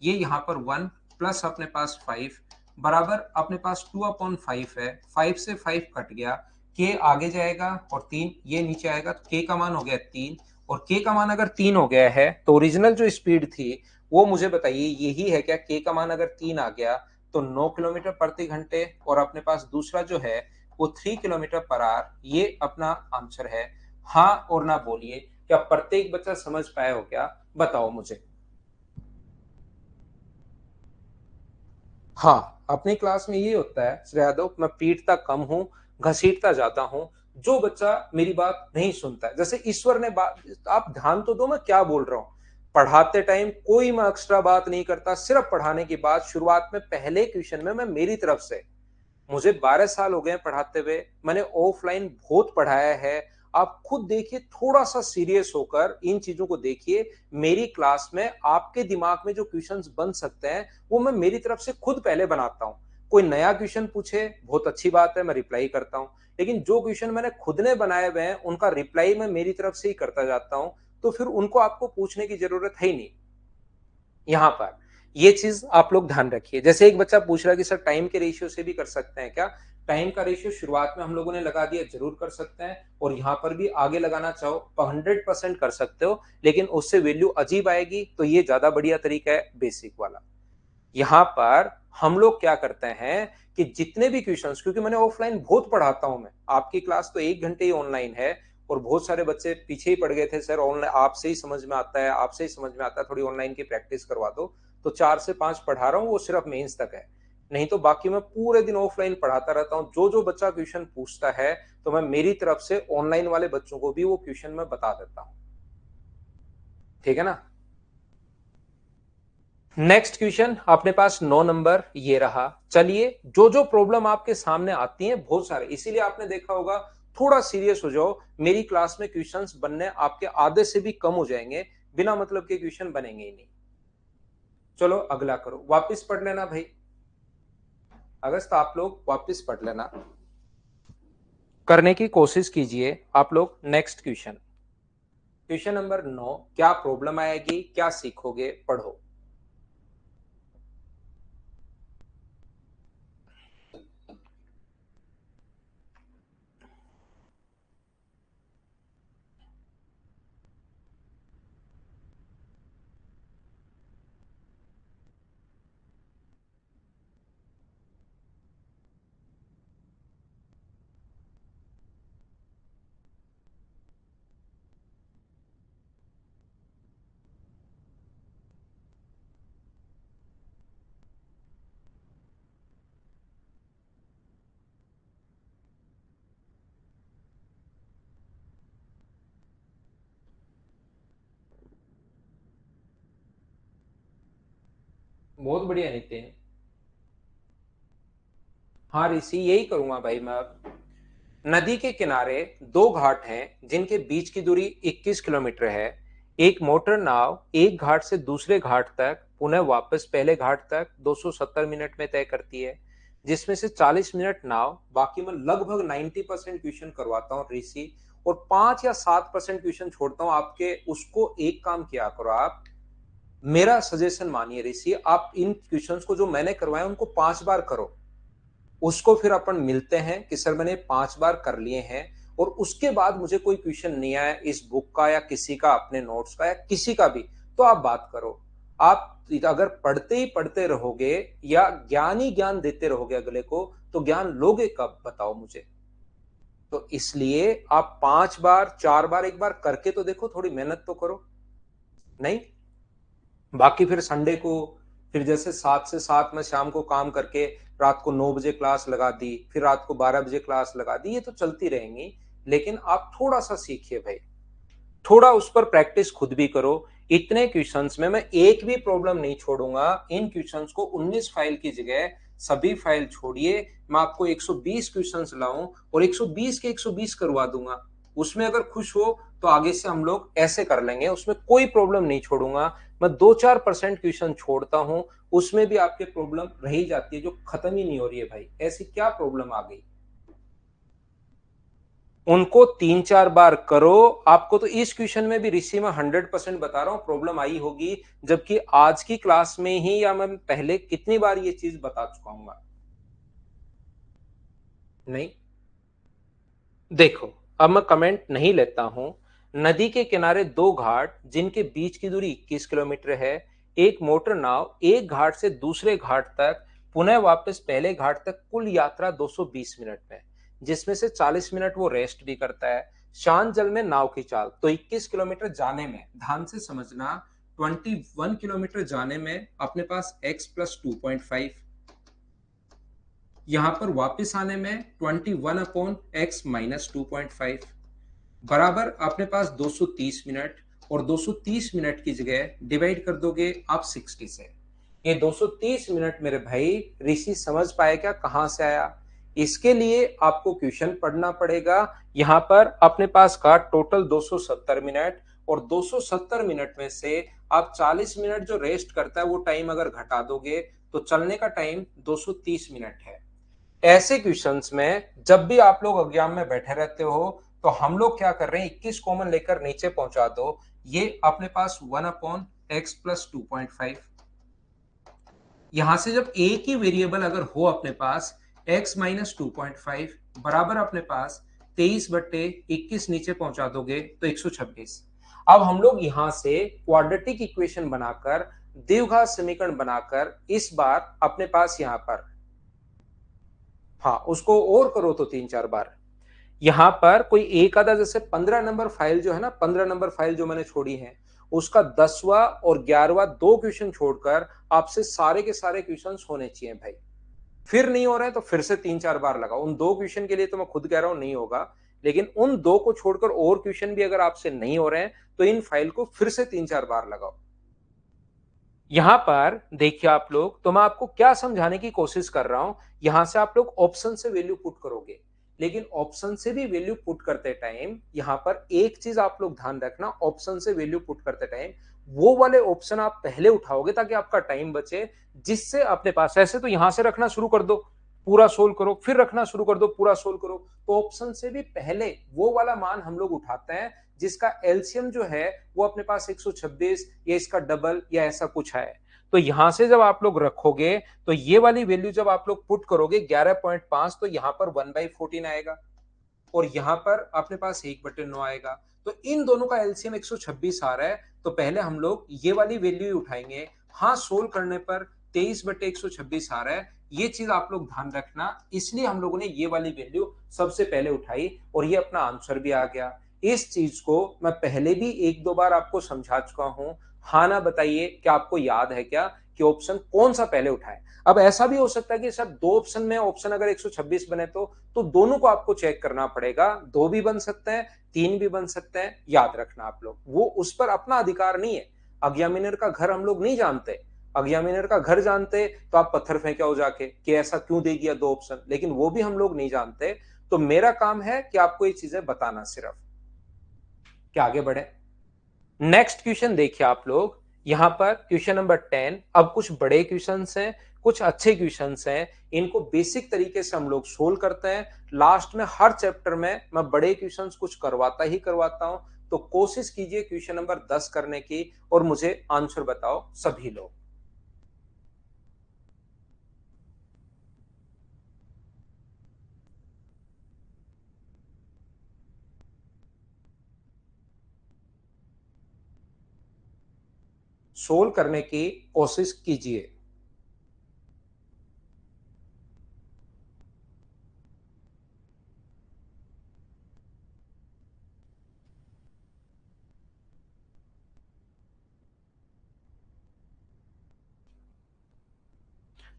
ये यहाँ पर 1 प्लस अपने पास 5 बराबर अपने पास 2/5 है। 5 से 5 कट गया, के आगे जाएगा और 3 ये नीचे आएगा, तो के का मान हो गया 3। और के का मान अगर 3 हो गया है तो ओरिजिनल जो स्पीड थी वो मुझे बताइए यही है क्या? के का मान अगर 3 आ गया तो 9 किलोमीटर प्रति घंटे, और अपने पास दूसरा जो है वो 3 किलोमीटर पर आवर, ये अपना आंसर है। हाँ और ना बोलिए। क्या प्रत्येक बच्चा समझ पाया हो क्या? बताओ मुझे। हाँ, अपनी क्लास में ये होता है श्रेया यादव, मैं पीटता कम हूँ, घसीटता जाता हूँ। जो बच्चा मेरी बात नहीं सुनता है, जैसे ईश्वर ने बात, आप ध्यान तो दो मैं क्या बोल रहा हूँ। पढ़ाते टाइम कोई मैं एक्स्ट्रा बात नहीं करता, सिर्फ पढ़ाने की बात। शुरुआत में पहले क्वेश्चन में मैं मेरी तरफ से, मुझे 12 साल हो गए हैं पढ़ाते हुए, मैंने ऑफलाइन बहुत पढ़ाया है। आप खुद देखिए, थोड़ा सा सीरियस होकर इन चीजों को देखिए। मेरी क्लास में आपके दिमाग में जो क्वेश्चंस बन सकते हैं, वो मैं मेरी तरफ से खुद पहले बनाता हूं। कोई नया क्वेश्चन पूछे, बहुत अच्छी बात है, मैं रिप्लाई करता हूं। लेकिन जो क्वेश्चन मैंने खुद ने बनाए हुए हैं, उनका रिप्लाई मैं मेरी तरफ से ही करता जाता हूं। तो फिर उनको आपको पूछने की जरूरत है ही नहीं। यहाँ पर ये चीज आप लोग ध्यान रखिए। जैसे एक बच्चा पूछ रहा है कि सर टाइम के रेशियो से भी कर सकते हैं क्या? टाइम का रेशियो शुरुआत में हम लोगों ने लगा दिया, जरूर कर सकते हैं। और यहाँ पर भी आगे लगाना चाहो तो 100% कर सकते हो। लेकिन उससे वैल्यू अजीब आएगी, तो ये ज्यादा बढ़िया तरीका है बेसिक वाला। यहाँ पर हम लोग क्या करते हैं कि जितने भी क्वेश्चंस, क्योंकि मैंने ऑफलाइन बहुत पढ़ाता हूं, मैं आपकी क्लास तो 1 घंटे ही ऑनलाइन है। और बहुत सारे बच्चे पीछे ही पड़ गए थे, सर ऑनलाइन आपसे ही समझ में आता है, आपसे ही समझ में आता है, थोड़ी ऑनलाइन की प्रैक्टिस करवा दो। तो 4 से 5 पढ़ा रहा हूँ, वो सिर्फ मेंस तक है। नहीं तो बाकी मैं पूरे दिन ऑफलाइन पढ़ाता रहता हूँ। जो जो बच्चा क्वेश्चन पूछता है, तो मैं मेरी तरफ से ऑनलाइन वाले बच्चों को भी वो क्वेश्चन मैं बता देता हूँ। ठीक है ना? नेक्स्ट क्वेश्चन अपने पास 9 नंबर ये रहा। चलिए, जो जो प्रॉब्लम आपके सामने आती हैं बहुत सारे, इसीलिए आपने देखा होगा, थोड़ा सीरियस हो जाओ। मेरी क्लास में क्वेश्चंस बनने आपके आधे से भी कम हो जाएंगे। बिना मतलब के क्वेश्चन बनेंगे ही नहीं। चलो अगला करो, वापस पढ़ लेना भाई। अगस्त आप लोग वापस पढ़ लेना, करने की कोशिश कीजिए आप लोग। नेक्स्ट क्वेश्चन, क्वेश्चन नंबर 9, क्या प्रॉब्लम आएगी, क्या सीखोगे, पढ़ो। बहुत बढ़िया नितिन। हाँ ऋषि, यही करूंगा भाई मैं अब। नदी के किनारे दो घाट हैं जिनके बीच की दूरी 21 किलोमीटर है। एक मोटर नाव एक घाट से दूसरे घाट तक पुनः वापस पहले घाट तक 270 मिनट में तय करती है, जिसमें से 40 मिनट नाव। बाकी मैं लगभग 90% क्वेश्चन करवाता हूँ ऋषि, और 5 या 7% क्वेश्चन छोड़ता हूँ आपके। उसको एक काम किया करो आप, मेरा सजेशन मानिए ऋषि, आप इन क्वेश्चंस को जो मैंने करवाए उनको 5 बार करो। उसको फिर अपन मिलते हैं कि सर मैंने 5 बार कर लिए हैं, और उसके बाद मुझे कोई क्वेश्चन नहीं आया इस बुक का या किसी का, अपने नोट्स का या किसी का भी, तो आप बात करो। आप अगर पढ़ते ही पढ़ते रहोगे या ज्ञान ही ज्ञान देते रहोगे अगले को, तो ज्ञान लोगे कब, बताओ मुझे। तो इसलिए आप 5 बार 4 बार एक बार करके तो देखो, थोड़ी मेहनत तो करो। नहीं, बाकी फिर संडे को, फिर जैसे 7 से 7 में शाम को काम करके रात को 9 बजे क्लास लगा दी, फिर रात को 12 बजे क्लास लगा दी, ये तो चलती रहेंगी। लेकिन आप थोड़ा सा सीखिए भाई, थोड़ा उस पर प्रैक्टिस खुद भी करो। इतने क्वेश्चंस में मैं एक भी प्रॉब्लम नहीं छोड़ूंगा। इन क्वेश्चंस को 19 फाइल की जगह सभी फाइल छोड़िए, मैं आपको 120 क्वेश्चंस लाऊं और 120 के 120 करवा दूंगा। उसमें अगर खुश हो तो आगे से हम लोग ऐसे कर लेंगे, उसमें कोई प्रॉब्लम नहीं छोड़ूंगा। मैं 2-4% क्वेश्चन छोड़ता हूं, उसमें भी आपके प्रॉब्लम रही जाती है, जो खत्म ही नहीं हो रही है भाई। ऐसी क्या प्रॉब्लम आ गई? उनको 3-4 बार करो। आपको तो इस क्वेश्चन में भी ऋषि में 100% बता रहा हूं प्रॉब्लम आई होगी, जबकि आज की क्लास में ही या मैं पहले कितनी बार ये चीज बता चुका हूं। नहीं, देखो, अब मैं कमेंट नहीं लेता हूं। नदी के किनारे दो घाट जिनके बीच की दूरी 21 किलोमीटर है। एक मोटर नाव एक घाट से दूसरे घाट तक पुनः वापस पहले घाट तक, कुल यात्रा 220 मिनट में, जिसमें से 40 मिनट वो रेस्ट भी करता है। शांत जल में नाव की चाल, तो 21 किलोमीटर जाने में, ध्यान से समझना, 21 किलोमीटर जाने में अपने पास x प्लस 2.5, यहां पर वापस आने में 21 अपॉन x माइनस 2.5 बराबर अपने पास 230 मिनट, और 230 मिनट की जगह डिवाइड कर दोगे आप 60 से। ये 230 मिनट मेरे भाई ऋषि समझ पाए क्या कहां से आया? इसके लिए आपको क्वेश्चन पढ़ना पड़ेगा। यहां पर अपने पास का टोटल 270 मिनट, और 270 मिनट में से आप 40 मिनट जो रेस्ट करता है वो टाइम अगर घटा दोगे तो चलने का टाइम 230 मिनट है। ऐसे क्वेश्चंस में जब भी आप लोग एग्जाम में बैठे रहते हो तो हम लोग क्या कर रहे हैं, 21 कॉमन लेकर नीचे पहुंचा दो, ये अपने पास 1 अपॉन एक्स प्लस 2.5। यहां से जब एक ही वेरिएबल अगर हो अपने पास x माइनस 2.5 बराबर अपने पास 23/21 नीचे पहुंचा दोगे तो 126। अब हम लोग यहां से क्वाड्रेटिक इक्वेशन बनाकर, द्विघात समीकरण बनाकर, इस बार अपने पास यहां पर, हाँ उसको और करो तो 3-4 बार, यहां पर कोई एक आधा, जैसे 15 नंबर फाइल जो है ना, 15 नंबर फाइल जो मैंने छोड़ी है उसका 10वां और 11वां 2 क्वेश्चन छोड़कर आपसे सारे के सारे क्वेश्चन होने चाहिए भाई। फिर नहीं हो रहे तो फिर से 3-4 बार लगाओ। उन 2 क्वेश्चन के लिए तो मैं खुद कह रहा हूं नहीं होगा, लेकिन उन 2 को छोड़कर और क्वेश्चन भी अगर आपसे नहीं हो रहे हैं तो इन फाइल को फिर से 3-4 बार लगाओ। यहां पर देखिए आप लोग, तो मैं आपको क्या समझाने की कोशिश कर रहा हूं, यहां से आप लोग ऑप्शन से वैल्यू पुट करोगे, लेकिन ऑप्शन से भी वैल्यू पुट करते टाइम यहां पर एक चीज आप लोग ध्यान रखना, ऑप्शन से वैल्यू पुट करते टाइम वो वाले ऑप्शन आप पहले उठाओगे ताकि आपका टाइम बचे, जिससे अपने पास, ऐसे तो यहां से रखना शुरू कर दो, पूरा सोल्व करो, फिर रखना शुरू कर दो, पूरा सोल्व करो, तो ऑप्शन से भी पहले वो वाला मान हम लोग उठाते हैं जिसका एलसीएम जो है वो अपने पास 126 या इसका डबल या ऐसा कुछ है। तो यहां से जब आप लोग रखोगे तो ये वाली वैल्यू जब आप लोग पुट करोगे 11.5, तो यहां पर 1/14 आएगा, और यहां पर अपने पास 1/9 आएगा। तो इन दोनों का एलसीएम 126 आ रहा है, तो पहले हम लोग ये वाली वैल्यू ही उठाएंगे। हाँ, सोल्व करने पर 23/126 आ रहा है, ये चीज आप लोग ध्यान रखना, इसलिए हम लोगों ने ये वाली वैल्यू सबसे पहले उठाई और ये अपना आंसर भी आ गया। इस चीज को मैं पहले भी 1-2 बार आपको समझा चुका हूं। हाँ ना बताइए कि आपको याद है क्या कि ऑप्शन कौन सा पहले उठाए? अब ऐसा भी हो सकता है कि सर 2 ऑप्शन में ऑप्शन अगर 126 बने तो दोनों को आपको चेक करना पड़ेगा, 2 भी बन सकते हैं, 3 भी बन सकते हैं, याद रखना आप लोग, वो उस पर अपना अधिकार नहीं है। एग्जामिनर का घर हम लोग नहीं जानते, एग्जामिनर का घर जानते तो आप पत्थर फेंके हो जाके कि ऐसा क्यों दे दिया 2 ऑप्शन, लेकिन वो भी हम लोग नहीं जानते। तो मेरा काम है कि आपको ये चीजें बताना सिर्फ, कि आगे बढ़े। नेक्स्ट क्वेश्चन देखिए आप लोग, यहां पर क्वेश्चन नंबर 10। अब कुछ बड़े क्वेश्चंस हैं, कुछ अच्छे क्वेश्चंस हैं, इनको बेसिक तरीके से हम लोग सोल्व करते हैं। लास्ट में हर चैप्टर में मैं बड़े क्वेश्चंस कुछ करवाता ही करवाता हूं, तो कोशिश कीजिए क्वेश्चन नंबर 10 करने की और मुझे आंसर बताओ सभी लोग। सोल्व करने की कोशिश कीजिए।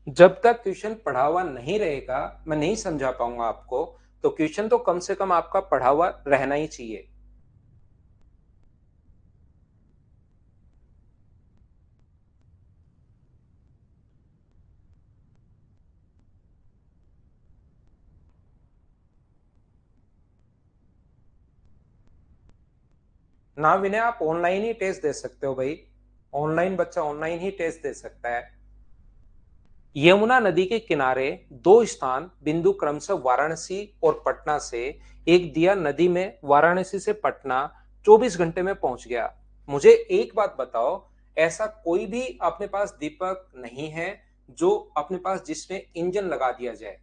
जब तक क्वेश्चन पढ़ा हुआ नहीं रहेगा मैं नहीं समझा पाऊंगा आपको, तो क्वेश्चन तो कम से कम आपका पढ़ा हुआ रहना ही चाहिए। ना विनय, आप ऑनलाइन ही टेस्ट दे सकते हो भाई, ऑनलाइन बच्चा ऑनलाइन ही टेस्ट दे सकता है। यमुना नदी के किनारे 2 स्थान बिंदु क्रमशः वाराणसी और पटना से, एक दिया नदी में वाराणसी से पटना 24 घंटे में पहुंच गया। मुझे एक बात बताओ, ऐसा कोई भी अपने पास दीपक नहीं है जो अपने पास जिसमें इंजन लगा दिया जाए?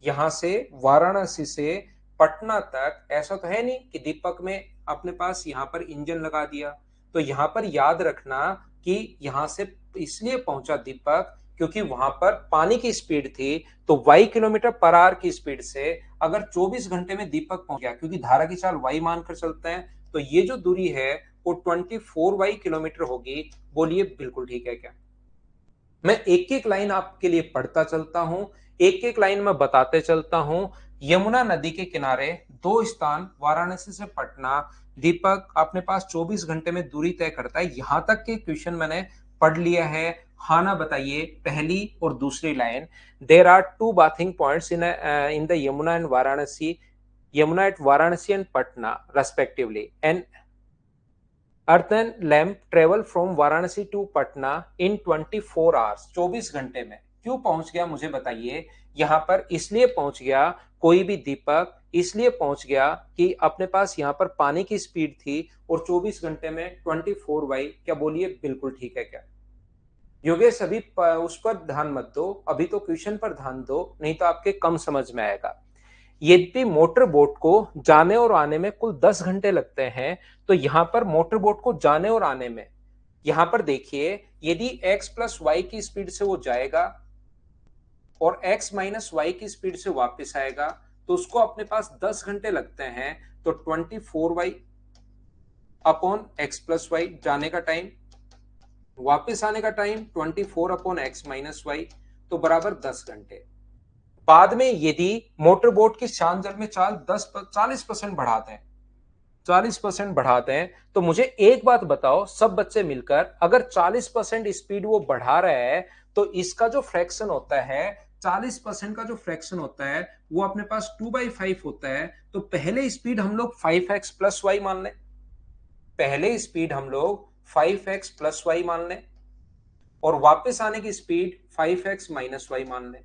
यहां से वाराणसी से पटना तक ऐसा तो है नहीं कि दीपक में अपने पास यहां पर इंजन लगा दिया। तो यहां पर याद रखना कि यहां से इसलिए पहुंचा दीपक क्योंकि वहां पर पानी की स्पीड थी, तो y किलोमीटर पर आवर की स्पीड से अगर 24 घंटे में दीपक पहुंच गया, क्योंकि धारा की चाल y मानकर चलते हैं, तो ये जो दूरी है वो 24y किलोमीटर होगी। बोलिए बिल्कुल ठीक है क्या? मैं एक एक लाइन आपके लिए पढ़ता चलता हूं, एक एक लाइन में बताते चलता हूं। यमुना नदी के किनारे दो स्थान, वाराणसी से पटना, दीपक अपने पास 24 घंटे में दूरी तय करता है। यहां तक के क्वेश्चन मैंने पढ़ लिया है। हाँ ना बताइए पहली और दूसरी line. There are two bathing points in the Yamuna and Varanasi, Yamuna at Varanasi and Patna respectively, and earthen lamp travel from Varanasi to Patna in 24 hours, 24 घंटे में। क्यों पहुंच गया मुझे बताइए? यहां पर इसलिए पहुंच गया, कोई भी दीपक इसलिए पहुंच गया कि अपने पास यहां पर पानी की स्पीड थी और 24 घंटे में 24y। क्या बोलिए बिल्कुल ठीक है क्या? योगेश अभी उस पर ध्यान मत दो, अभी तो क्वेश्चन पर ध्यान दो, नहीं तो आपके कम समझ में आएगा। यदि मोटर बोट को जाने और आने में कुल 10 घंटे लगते हैं, तो यहां पर मोटर बोट को जाने और आने में, यहां पर देखिए, यदि x प्लस वाई की स्पीड से वो जाएगा और x माइनस वाई की स्पीड से वापस आएगा, तो उसको अपने पास 10 घंटे लगते हैं। तो 24y upon x plus Y जाने का टाइम, वापस आने का time 24 upon x minus y, तो बराबर 10 घंटे। बाद में यदि मोटर बोट की शांत जल में चाल 40% बढ़ाते हैं, 40% बढ़ाते हैं, तो मुझे एक बात बताओ सब बच्चे मिलकर, अगर 40% स्पीड वो बढ़ा रहा है, तो इसका जो फ्रैक्शन होता है, 40% का जो फ्रैक्शन होता है वो अपने पास 2/5 होता है। तो पहले स्पीड हम लोग 5x प्लस वाई मान लें, पहले स्पीड हम लोग 5x प्लस वाई मान लें, और वापस आने की स्पीड 5x माइनस वाई मान लें।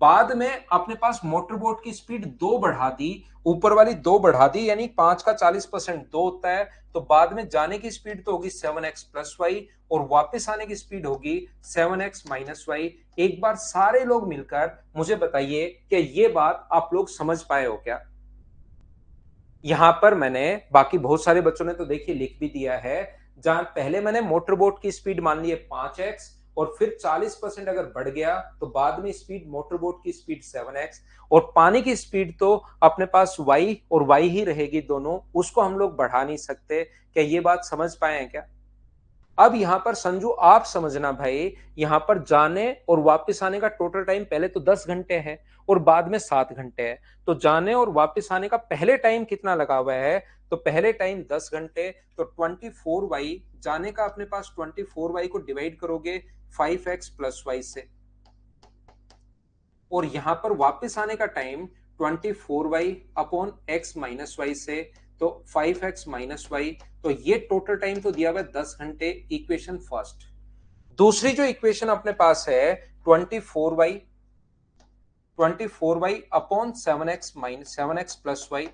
बाद में अपने पास मोटर बोट की स्पीड 2 बढ़ा दी, ऊपर वाली 2 बढ़ा दी, यानी 5 का 40% 2 होता है। तो बाद में जाने की स्पीड तो होगी 7x प्लस वाई, और वापस आने की स्पीड होगी 7x माइनस वाई। एक बार सारे लोग मिलकर मुझे बताइए कि ये बात आप लोग समझ पाए हो क्या? यहां पर मैंने, बाकी बहुत सारे बच्चों ने तो देखिए लिख भी दिया है, जहां पहले मैंने मोटर बोट की स्पीड मान ली है 5x, और फिर 40% अगर बढ़ गया तो बाद में स्पीड मोटर बोट की स्पीड 7x, और पानी की स्पीड तो अपने पास y और y ही रहेगी दोनों, उसको हम लोग बढ़ा नहीं सकते। क्या ये बात समझ पाए हैं क्या? अब यहां पर संजू आप समझना भाई, यहां पर जाने और वापस आने का टोटल टाइम पहले तो 10 घंटे है और बाद में 7 घंटे है। तो जाने और वापस आने का पहले टाइम कितना लगा हुआ है? तो पहले टाइम 10 घंटे। तो 24y, जाने का अपने पास 24y को डिवाइड करोगे 5x प्लस वाई से, और यहां पर वापस आने का time 24y upon x minus y से, तो 5x माइनस वाई। तो ये टोटल टाइम तो दिया हुआ है 10 घंटे, इक्वेशन फर्स्ट। दूसरी जो इक्वेशन अपने पास है 24y, 24y upon 7x plus y,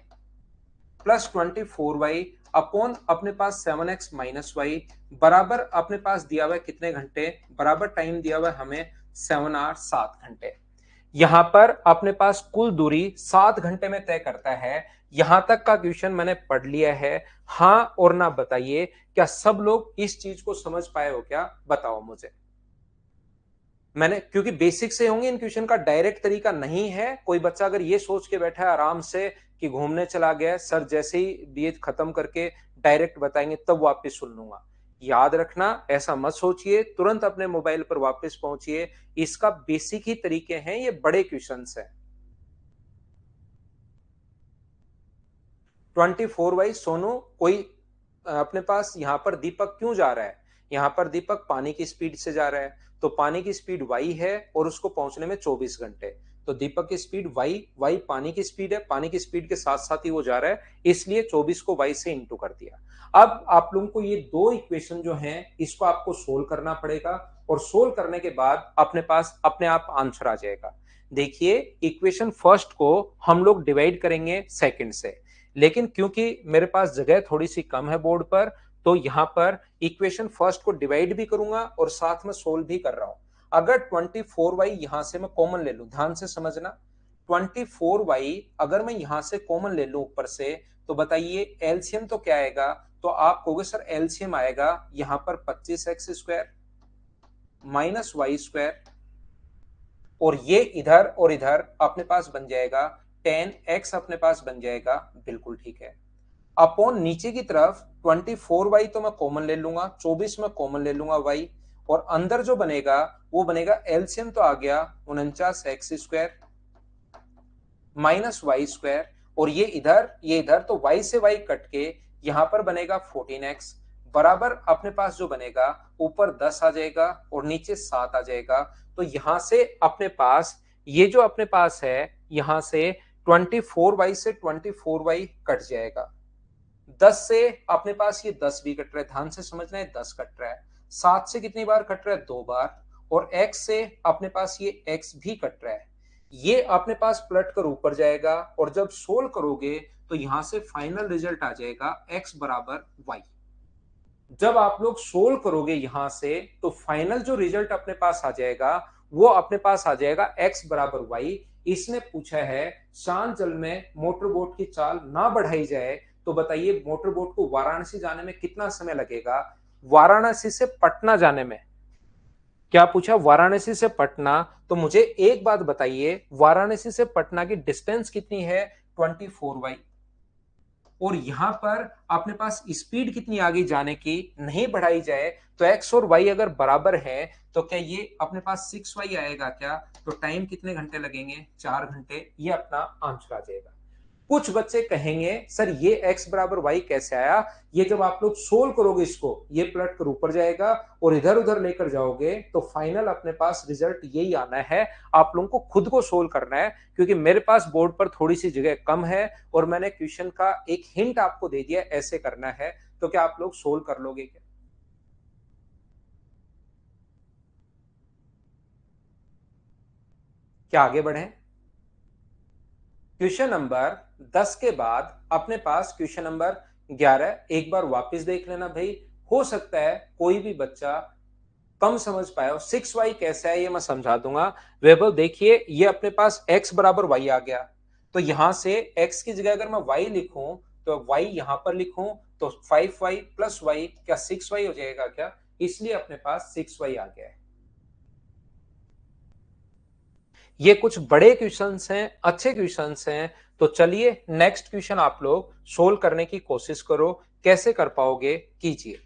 plus 24y upon अपने पास 7x माइनस वाई, बराबर अपने पास दिया हुआ है कितने घंटे? बराबर टाइम दिया हुआ है हमें 7 आवर 7 घंटे। यहां पर अपने पास कुल दूरी 7 घंटे में तय करता है। यहां तक का क्वेश्चन मैंने पढ़ लिया है। हां और ना बताइए, क्या सब लोग इस चीज को समझ पाए हो क्या? बताओ मुझे। मैंने, क्योंकि बेसिक से होंगे, इन क्वेश्चन का डायरेक्ट तरीका नहीं है। कोई बच्चा अगर ये सोच के बैठा है आराम से कि घूमने चला गया, सर जैसे ही बीए खत्म करके डायरेक्ट बताएंगे तब वापस सुन लूंगा, याद रखना ऐसा मत सोचिए, तुरंत अपने मोबाइल पर वापस पहुंचिए। इसका बेसिक ही तरीके हैं, ये बड़े क्वेश्चन हैं। 24y सोनू, कोई अपने पास यहां पर दीपक क्यों जा रहा है? यहां पर दीपक पानी की स्पीड से जा रहा है, तो पानी की स्पीड y है और उसको पहुंचने में 24 घंटे। तो दीपक की स्पीड y पानी की स्पीड है, पानी की स्पीड के साथ साथ ही वो जा रहा है, इसलिए 24 को y से इंटू कर दिया। अब आप लोगों को ये दो इक्वेशन जो हैं इसको आपको सोल्व करना पड़ेगा, और सोल्व करने के बाद अपने पास अपने आप आंसर आ जाएगा। देखिए, इक्वेशन फर्स्ट को हम लोग डिवाइड करेंगे सेकंड से, लेकिन क्योंकि मेरे पास जगह थोड़ी सी कम है बोर्ड पर, तो यहां पर इक्वेशन फर्स्ट को डिवाइड भी करूंगा और साथ में सोल्व भी कर रहा हूं। अगर 24y यहां से मैं कॉमन ले लूं, ध्यान से समझना, 24y अगर मैं यहां से कॉमन ले लूं ऊपर से, तो बताइए एलसीएम तो क्या आएगा? तो आप कहोगे सर एलसीएम आएगा यहां पर 25x square minus Y square और ये इधर और इधर अपने पास बन जाएगा 10x अपने पास बन जाएगा, बिल्कुल ठीक है। अपॉन नीचे की तरफ 24y तो मैं कॉमन ले लूंगा, 24 में कॉमन ले लूंगा y, और अंदर जो बनेगा वो बनेगा एलसीएम तो आ गया 49x² माइनस वाई स्क्वायर, और ये इधर तो y से y कट के यहां पर बनेगा 14x बराबर अपने पास जो बनेगा ऊपर 10 आ जाएगा और नीचे 7 आ जाएगा। तो यहां से अपने पास ये जो अपने पास है यहां से 24y से 24y कट जाएगा, 10 से अपने पास ये 10 भी कट रहा है, ध्यान से समझना है 10 कट रहा है, 7 से कितनी बार कट रहा है 2 बार, और x से अपने पास ये x भी कट रहा है। ये अपने पास पलट कर ऊपर जाएगा और जब सोल्व करोगे तो यहां से फाइनल रिजल्ट आ जाएगा x बराबर y। जब आप लोग सोल्व करोगे यहां से तो फाइनल जो रिजल्ट अपने पास आ जाएगा वो अपने पास आ जाएगा x बराबर y। इसने पूछा है शांत जल में मोटर बोट की चाल ना बढ़ाई जाए तो बताइए मोटर बोट को वाराणसी जाने में कितना समय लगेगा। वाराणसी से पटना जाने में, क्या पूछा, वाराणसी से पटना, तो मुझे एक बात बताइए वाराणसी से पटना की डिस्टेंस कितनी है 24y, और यहां पर अपने पास स्पीड कितनी आगे जाने की नहीं बढ़ाई जाए तो x और y अगर बराबर है तो क्या ये अपने पास 6y आएगा क्या, तो टाइम कितने घंटे लगेंगे 4 घंटे, ये अपना आंसर आ जाएगा। कुछ बच्चे कहेंगे सर ये x बराबर y कैसे आया, ये जब आप लोग सोल्व करोगे इसको ये पलट कर ऊपर जाएगा और इधर उधर लेकर जाओगे तो फाइनल अपने पास रिजल्ट यही आना है। आप लोगों को खुद को सोल्व करना है क्योंकि मेरे पास बोर्ड पर थोड़ी सी जगह कम है और मैंने क्वेश्चन का एक हिंट आपको दे दिया ऐसे करना है, तो क्या आप लोग सोल्व कर लोगे क्या? क्या आगे बढ़े? क्वेश्चन नंबर 10 के बाद अपने पास क्वेश्चन नंबर 11 एक बार वापस देख लेना भाई, हो सकता है कोई भी बच्चा कम समझ पाया हो। 6y कैसे है ये मैं समझा दूंगा। वैभव देखिए ये अपने पास x बराबर y आ गया, तो यहां से x की जगह अगर मैं y लिखूं तो y यहां पर लिखूं तो 5y प्लस y क्या 6y हो जाएगा क्या, इसलिए अपने पास 6y आ गया है। ये कुछ बड़े क्वेश्चंस हैं, अच्छे क्वेश्चंस हैं, तो चलिए नेक्स्ट क्वेश्चन आप लोग सोल्व करने की कोशिश करो, कैसे कर पाओगे कीजिए।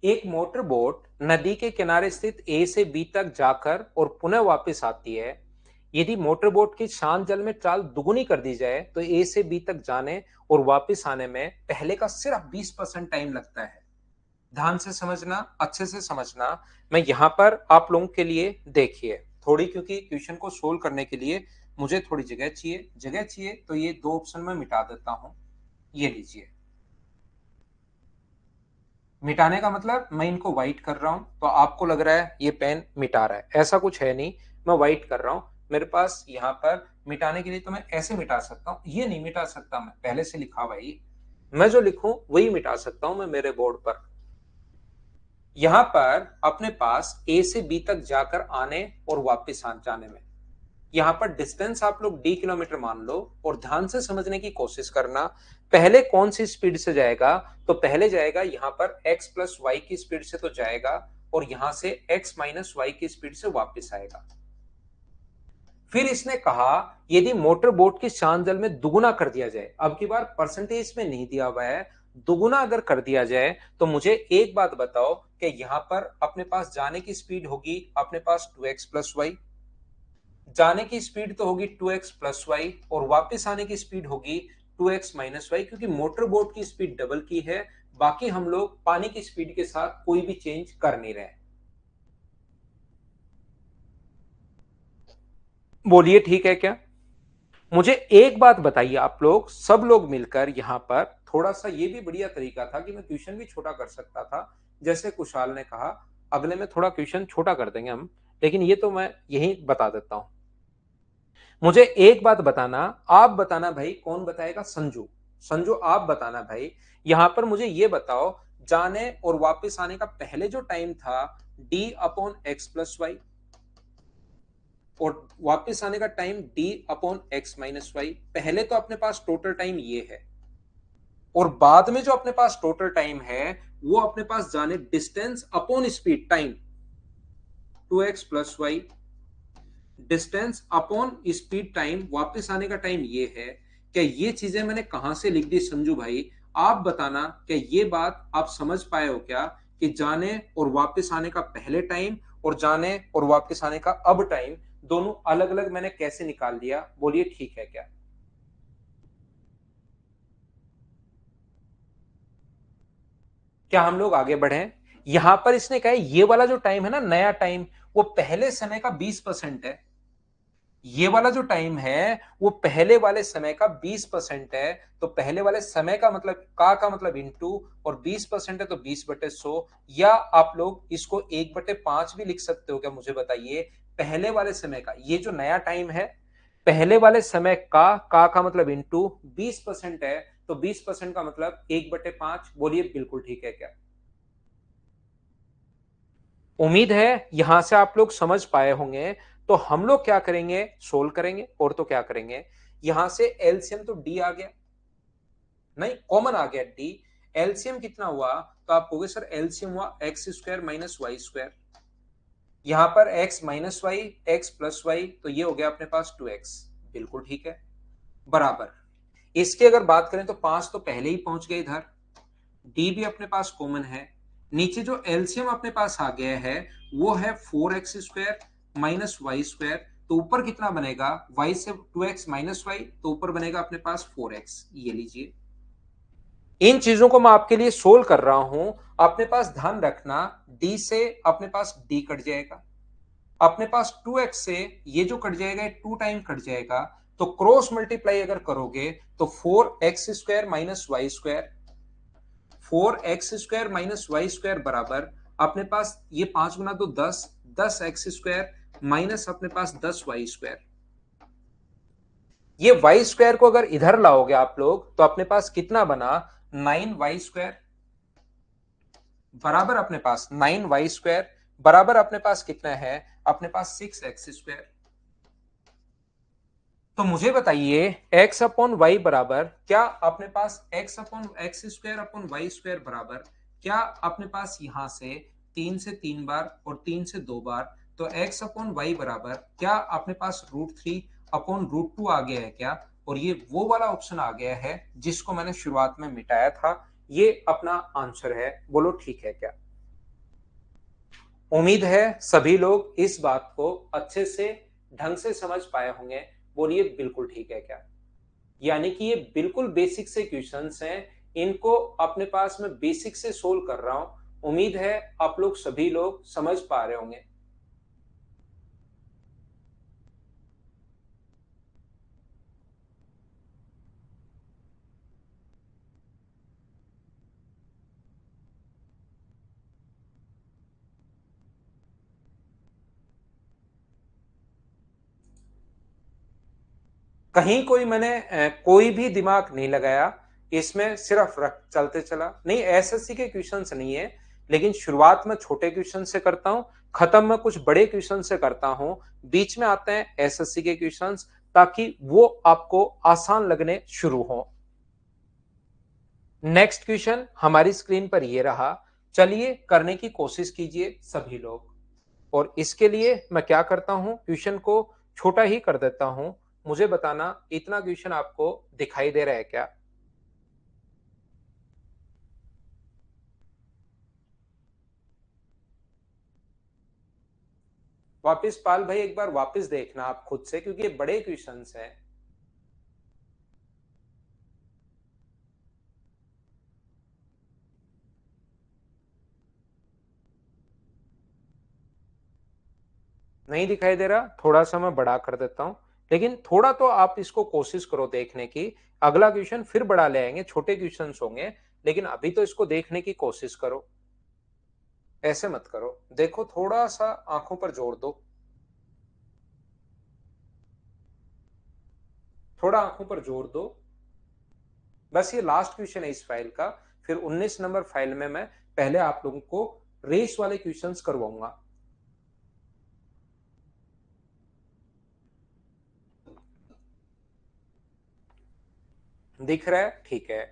एक मोटर बोट नदी के किनारे स्थित ए से बी तक जाकर और पुनः वापस आती है। यदि मोटर बोट की शांत जल में चाल दुगुनी कर दी जाए तो ए से बी तक जाने और वापस आने में पहले का सिर्फ 20% टाइम लगता है। ध्यान से समझना, अच्छे से समझना। मैं यहां पर आप लोगों के लिए देखिए थोड़ी, क्योंकि क्वेश्चन को सोल्व करने के लिए मुझे थोड़ी जगह चाहिए तो ये दो ऑप्शन में मिटा देता हूं। ये लीजिए, मिटाने का मतलब मैं इनको व्हाइट कर रहा हूं तो आपको लग रहा है ये पेन मिटा रहा है, ऐसा कुछ है नहीं। मैं व्हाइट कर रहा हूं, मेरे पास यहाँ पर मिटाने के लिए तो मैं ऐसे मिटा सकता हूँ, ये नहीं मिटा सकता, मैं पहले से लिखा हुआ ही मैं जो लिखूं वही मिटा सकता हूं मैं मेरे बोर्ड पर। यहां पर अपने पास ए से बी तक जाकर आने और वापस जाने में यहाँ पर डिस्टेंस आप लोग d किलोमीटर मान लो और ध्यान से समझने की कोशिश करना। पहले कौन सी स्पीड से जाएगा, तो पहले जाएगा यहाँ पर x प्लस वाई की स्पीड से तो जाएगा और यहां से x माइनस वाई की स्पीड से वापस आएगा। फिर इसने कहा यदि मोटर बोट की शांत जल में दुगुना कर दिया जाए, अब की बार परसेंटेज में नहीं दिया हुआ है, दुगुना अगर कर दिया जाए तो मुझे एक बात बताओ कि यहां पर अपने पास जाने की स्पीड होगी अपने पास 2x प्लस वाई, जाने की स्पीड तो होगी 2x प्लस वाई और वापस आने की स्पीड होगी 2x माइनस वाई, क्योंकि मोटर बोट की स्पीड डबल की है। बाकी हम लोग पानी की स्पीड के साथ कोई भी चेंज कर नहीं रहे। बोलिए ठीक है क्या? मुझे एक बात बताइए, आप लोग सब लोग मिलकर यहां पर थोड़ा सा, ये भी बढ़िया तरीका था कि मैं क्वेश्चन भी छोटा कर सकता था, जैसे कुशाल ने कहा। अगले में थोड़ा क्वेश्चन छोटा कर देंगे हम, लेकिन ये तो मैं यही बता देता हूं। मुझे एक बात बताना, आप बताना भाई, कौन बताएगा? संजू। संजू आप बताना भाई। यहां पर मुझे ये बताओ, जाने और वापस आने का पहले जो टाइम था d/x+y, और वापस आने का टाइम d/x-y। पहले तो अपने पास टोटल टाइम ये है, और बाद में जो अपने पास टोटल टाइम है वो अपने पास जाने distance upon speed time 2x+y, distance upon speed time वापस आने का टाइम ये है। क्या ये चीजें मैंने कहां से लिख दी संजू भाई? आप बताना, क्या ये बात आप समझ पाए हो क्या, कि जाने और वापस आने का पहले टाइम और जाने और वापस आने का अब टाइम दोनों अलग अलग मैंने कैसे निकाल दिया? बोलिए ठीक है क्या? क्या हम लोग आगे बढ़े? यहां पर इसने कहा ये वाला जो टाइम है ना, नया टाइम, वो पहले समय का 20% है। ये वाला जो टाइम है वो पहले वाले समय का 20% है। तो पहले वाले समय का मतलब का मतलब इंटू, और 20% है तो 20/100, या आप लोग इसको 1/5 भी लिख सकते हो क्या? मुझे बताइए, पहले वाले समय का ये जो नया टाइम है, पहले वाले समय का मतलब इंटू 20% है, तो 20% का मतलब 1/5। बोलिए बिल्कुल ठीक है क्या? उम्मीद है यहां से आप लोग समझ पाए होंगे। तो हम लोग क्या करेंगे? सोल्व करेंगे, और तो क्या करेंगे? यहां से एलसीएम तो डी आ गया, नहीं कॉमन आ गया डी। एलसीएम कितना हुआ? तो आप कहोगे सर एलसीएम हुआ x² - y²। यहां पर x माइनस वाई, x+y, तो ये हो गया अपने पास 2x। बिल्कुल ठीक है, बराबर। इसकी अगर बात करें तो 5 तो पहले ही पहुंच गए इधर, डी भी अपने पास कॉमन है। नीचे जो एलसीएम अपने पास आ गया है वो है 4x² - y²। तो ऊपर कितना बनेगा? y से 2x - y, तो ऊपर बनेगा अपने पास 4x। ये लीजिए, इन चीजों को मैं आपके लिए सोल्व कर रहा हूं। अपने पास ध्यान रखना, d से अपने पास d कट जाएगा, अपने पास 2x से ये जो कट जाएगा 2 टाइम कट जाएगा। तो क्रॉस मल्टीप्लाई अगर करोगे तो 4x² - y², 4x² - y² बराबर अपने पास ये 5 × 2 = 10, 10x² माइनस अपने पास 10y²। ये y² को अगर इधर लाओगे आप लोग तो अपने पास कितना बना? 9y² बराबर अपने पास 9y² बराबर अपने पास कितना है? अपने पास 6x²। तो मुझे बताइए, x/y बराबर क्या अपने पास x/x² बराबर क्या अपने पास यहां से 3 से 3 बार और 3 से 2 बार, तो x/y बराबर क्या अपने पास √3/√2 आ गया है क्या? और ये वो वाला ऑप्शन आ गया है जिसको मैंने शुरुआत में मिटाया था। ये अपना आंसर है। बोलो ठीक है क्या? उम्मीद है सभी लोग इस बात को अच्छे से ढंग से समझ पाए होंगे। बोलिए बिल्कुल ठीक है क्या? यानी कि ये बिल्कुल बेसिक से क्वेश्चंस हैं, इनको अपने पास मैं बेसिक से सोल्व कर रहा हूं। उम्मीद है आप लोग सभी लोग समझ पा रहे होंगे। कहीं कोई मैंने कोई भी दिमाग नहीं लगाया, इसमें सिर्फ रख चलते चला। नहीं, एसएससी के क्वेश्चंस नहीं है, लेकिन शुरुआत में छोटे क्वेश्चन से करता हूं, खत्म में कुछ बड़े क्वेश्चन से करता हूं, बीच में आते हैं एसएससी के क्वेश्चंस, ताकि वो आपको आसान लगने शुरू हो। नेक्स्ट क्वेश्चन हमारी स्क्रीन पर ये रहा। चलिए करने की कोशिश कीजिए सभी लोग। और इसके लिए मैं क्या करता हूं, क्वेश्चन को छोटा ही कर देता हूं। मुझे बताना इतना क्वेश्चन आपको दिखाई दे रहा है क्या? वापिस पाल भाई एक बार वापिस देखना आप खुद से, क्योंकि ये बड़े क्वेश्चंस हैं। नहीं दिखाई दे रहा, थोड़ा सा मैं बड़ा कर देता हूं, लेकिन थोड़ा तो आप इसको कोशिश करो देखने की। अगला क्वेश्चन फिर बड़ा ले आएंगे, छोटे क्वेश्चंस होंगे, लेकिन अभी तो इसको देखने की कोशिश करो। ऐसे मत करो, देखो थोड़ा सा आंखों पर जोर दो, थोड़ा आंखों पर जोर दो। बस ये लास्ट क्वेश्चन है इस फाइल का, फिर 19 नंबर फाइल में मैं पहले आप लोगों को रेस वाले क्वेश्चंस करवाऊंगा। दिख रहा है? ठीक है।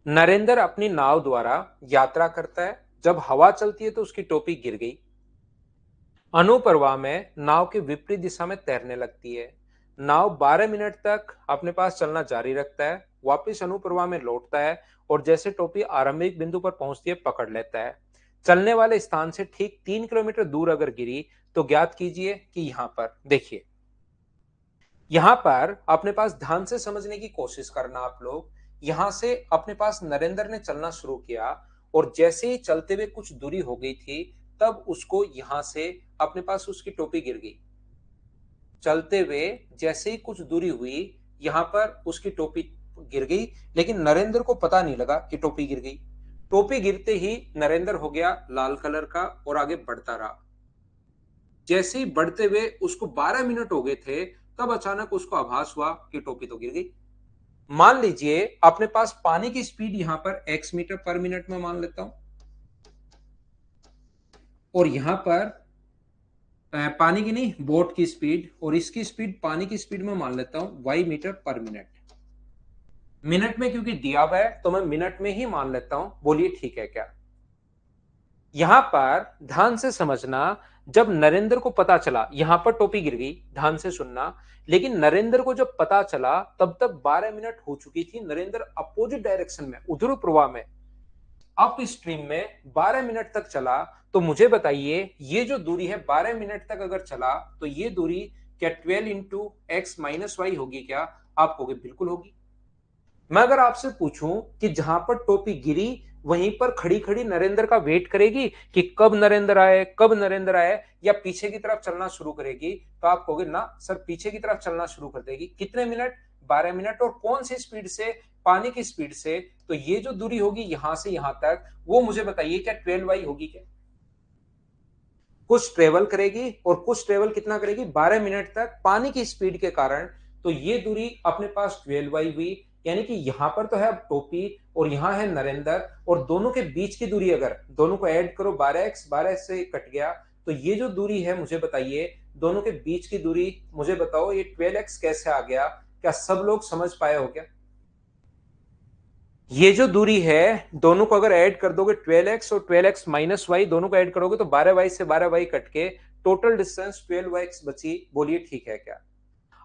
नरेंद्र अपनी नाव द्वारा यात्रा करता है, जब हवा चलती है तो उसकी टोपी गिर गई। अनुप्रवाह में नाव के विपरीत दिशा में तैरने लगती है। नाव 12 मिनट तक अपने पास चलना जारी रखता है, वापस अनुप्रवाह में लौटता है और जैसे टोपी आरंभिक बिंदु पर पहुंचती है पकड़ लेता है। चलने वाले स्थान से ठीक 3 किलोमीटर दूर अगर गिरी तो ज्ञात कीजिए कि यहां पर देखिए, यहां पर अपने पास ध्यान से समझने की कोशिश करना आप लोग। यहां से अपने पास नरेंद्र ने चलना शुरू किया और जैसे ही चलते हुए कुछ दूरी हो गई थी, तब उसको यहां से अपने पास उसकी टोपी गिर गई। चलते हुए जैसे ही कुछ दूरी हुई, यहां पर उसकी टोपी गिर गई, लेकिन नरेंद्र को पता नहीं लगा कि टोपी गिर गई। टोपी गिरते ही नरेंद्र हो गया लाल कलर का और आगे बढ़ता रहा। जैसे ही बढ़ते हुए उसको 12 मिनट हो गए थे, तब अचानक उसको आभास हुआ कि टोपी तो गिर गई। मान लीजिए अपने पास पानी की स्पीड यहां पर x मीटर पर मिनट में मान लेता हूं, और यहां पर पानी की नहीं, बोट की स्पीड, और इसकी स्पीड पानी की स्पीड में मान लेता हूं y मीटर पर मिनट। मिनट में क्योंकि दिया हुआ है तो मैं मिनट में ही मान लेता हूं। बोलिए ठीक है क्या? यहां पर ध्यान से समझना, जब नरेंद्र को पता चला, यहां पर टोपी गिर गई, ध्यान से सुनना, लेकिन नरेंद्र को जब पता चला तब तक 12 मिनट हो चुकी थी। नरेंद्र अपोजिट डायरेक्शन में, उधर प्रवाह में, अप स्ट्रीम में 12 मिनट तक चला। तो मुझे बताइए, ये जो दूरी है 12 मिनट तक अगर चला, तो ये दूरी क्या 12 इंटू एक्स माइनस वाई होगी क्या? आप कहोगे बिल्कुल होगी। मैं अगर आपसे पूछूं कि जहां पर टोपी गिरी वहीं पर खड़ी खड़ी नरेंद्र का वेट करेगी कि कब नरेंद्र आए, कब नरेंद्र आए, या पीछे की तरफ चलना शुरू करेगी, तो आप कहोगे ना सर पीछे की तरफ चलना शुरू कर देगी। कितने मिनट? 12 मिनट। और कौन सी स्पीड से? पानी की स्पीड से। तो ये जो दूरी होगी यहां से यहां तक, वो मुझे बताइए क्या 12y होगी क्या? कुछ ट्रेवल करेगी, और कुछ ट्रेवल कितना करेगी? 12 मिनट तक पानी की स्पीड के कारण। तो ये दूरी अपने पास 12y हुई। यानी कि यहां पर तो है अब टोपी और यहां है नरेंद्र, और दोनों के बीच की दूरी अगर दोनों को ऐड करो, 12x, 12 से कट गया, तो ये जो दूरी है मुझे बताइए, दोनों के बीच की दूरी मुझे बताओ, ये 12x कैसे आ गया? क्या सब लोग समझ पाए हो क्या? ये जो दूरी है, दोनों को अगर ऐड कर दोगे 12x और 12x माइनस वाई, दोनों को ऐड करोगे तो 12y से 12y कट के टोटल डिस्टेंस 12x बची। बोलिए ठीक है क्या?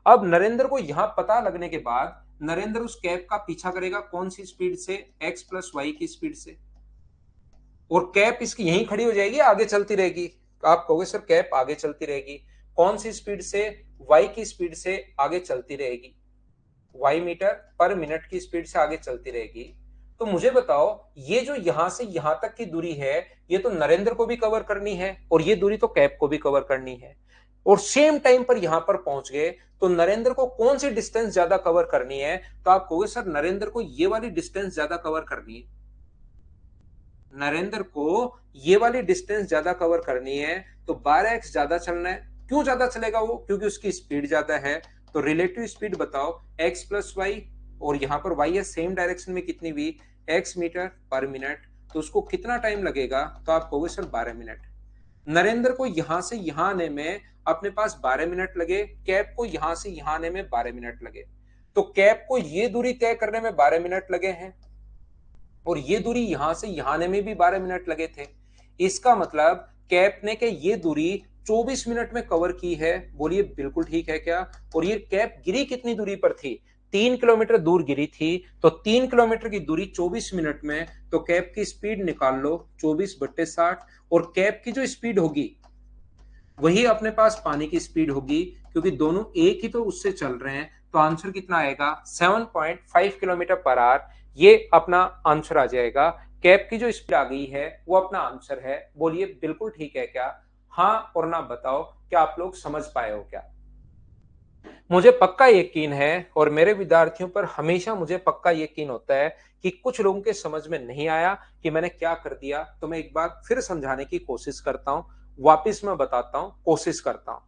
अब नरेंद्र को यहां पता लगने के बाद नरेंद्र उस कैप का पीछा करेगा, कौन सी स्पीड से? x प्लस वाई की स्पीड से। और कैप इसकी यहीं खड़ी हो जाएगी, आगे चलती रहेगी। तो आप कहोगे सर कैप आगे चलती रहेगी, कौन सी स्पीड से? y की स्पीड से आगे चलती रहेगी, y मीटर पर मिनट की स्पीड से आगे चलती रहेगी। तो मुझे बताओ, ये जो यहां से यहां तक की दूरी है, ये तो नरेंद्र को भी कवर करनी है, और ये दूरी तो कैप को भी कवर करनी है, और सेम टाइम पर यहां पर पहुंच गए। तो नरेंद्र को कौन सी डिस्टेंस ज्यादा कवर करनी है? तो आप कहोगे सर नरेंद्र को ये वाली डिस्टेंस ज्यादा कवर करनी है। नरेंद्र को ये वाली डिस्टेंस ज्यादा कवर करनी है, तो 12x ज्यादा चलना है। क्यों ज्यादा चलेगा वो? क्योंकि उसकी स्पीड ज्यादा है। तो रिलेटिव स्पीड बताओ, x प्लस वाई, और यहां पर y है सेम डायरेक्शन में, कितनी भी? x मीटर पर मिनट। तो उसको कितना टाइम लगेगा? तो आप कहोगे सर 12 मिनट। नरेंद्र को यहां से यहां आने में अपने पास 12 मिनट लगे, कैप को यहां से यहां आने में 12 मिनट लगे। तो कैप को ये दूरी तय करने में 12 मिनट लगे हैं, और ये दूरी यहां से यहां आने में भी 12 मिनट लगे थे। इसका मतलब कैप ने के ये दूरी 24 मिनट में कवर की है। बोलिए बिल्कुल ठीक है क्या? और ये कैप गिरी कितनी दूरी पर थी? 3 किलोमीटर दूर गिरी थी। तो 3 किलोमीटर की दूरी 24 मिनट में, तो कैप की स्पीड निकाल लो, 24/60। और कैप की जो स्पीड होगी वही अपने पास पानी की स्पीड होगी, क्योंकि दोनों एक ही तो उससे चल रहे हैं। तो आंसर कितना आएगा? 7.5 किलोमीटर पर आवर। ये अपना आंसर आ जाएगा। कैप की जो स्पीड आ गई है वो अपना आंसर है। बोलिए बिल्कुल ठीक है क्या? हाँ और ना बताओ, क्या आप लोग समझ पाए हो क्या? मुझे पक्का यकीन है और मेरे विद्यार्थियों पर हमेशा मुझे पक्का यकीन होता है कि कुछ लोगों के समझ में नहीं आया कि मैंने क्या कर दिया, तो मैं एक बार फिर समझाने की कोशिश करता हूं, वापस मैं बताता हूं, कोशिश करता हूं।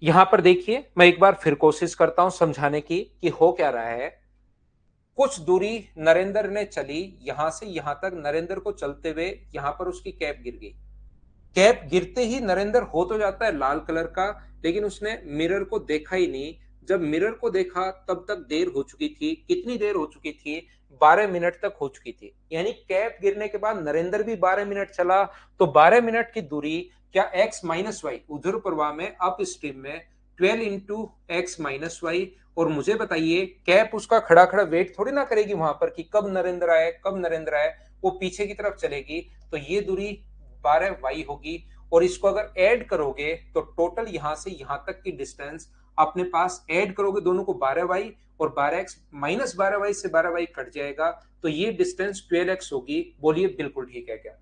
यहां पर देखिए, मैं एक बार फिर कोशिश करता हूं समझाने की कि हो क्या रहा है। कुछ दूरी नरेंद्र ने चली, यहां से यहां तक नरेंद्र को चलते हुए यहां पर उसकी कैप गिर गई। कैप गिरते ही नरेंद्र हो तो जाता है लाल कलर का, लेकिन उसने मिरर को देखा ही नहीं। जब मिरर को देखा तब तक देर हो चुकी थी। कितनी देर हो चुकी थी? 12 मिनट तक हो चुकी थी। यानी कैप गिरने के बाद नरेंद्र भी 12 मिनट चला। तो 12 मिनट की दूरी क्या एक्स माइनस वाई उधर प्रवाह में अप स्ट्रीम में 12 इंटू एक्स माइनस वाई। और मुझे बताइए, कैप उसका खड़ा खड़ा वेट थोड़ी ना करेगी वहां पर कि कब नरेंद्र आए, कब नरेंद्र आए। वो पीछे की तरफ चलेगी। तो ये दूरी 12 वाई होगी। और इसको अगर ऐड करोगे तो टोटल यहां से यहां तक की डिस्टेंस अपने पास, ऐड करोगे दोनों को 12 वाई और 12 एक्स, माइनस 12 वाई से 12 वाई कट जाएगा। तो ये डिस्टेंस 12 एक्स होगी। बोलिए बिल्कुल ठीक है क्या?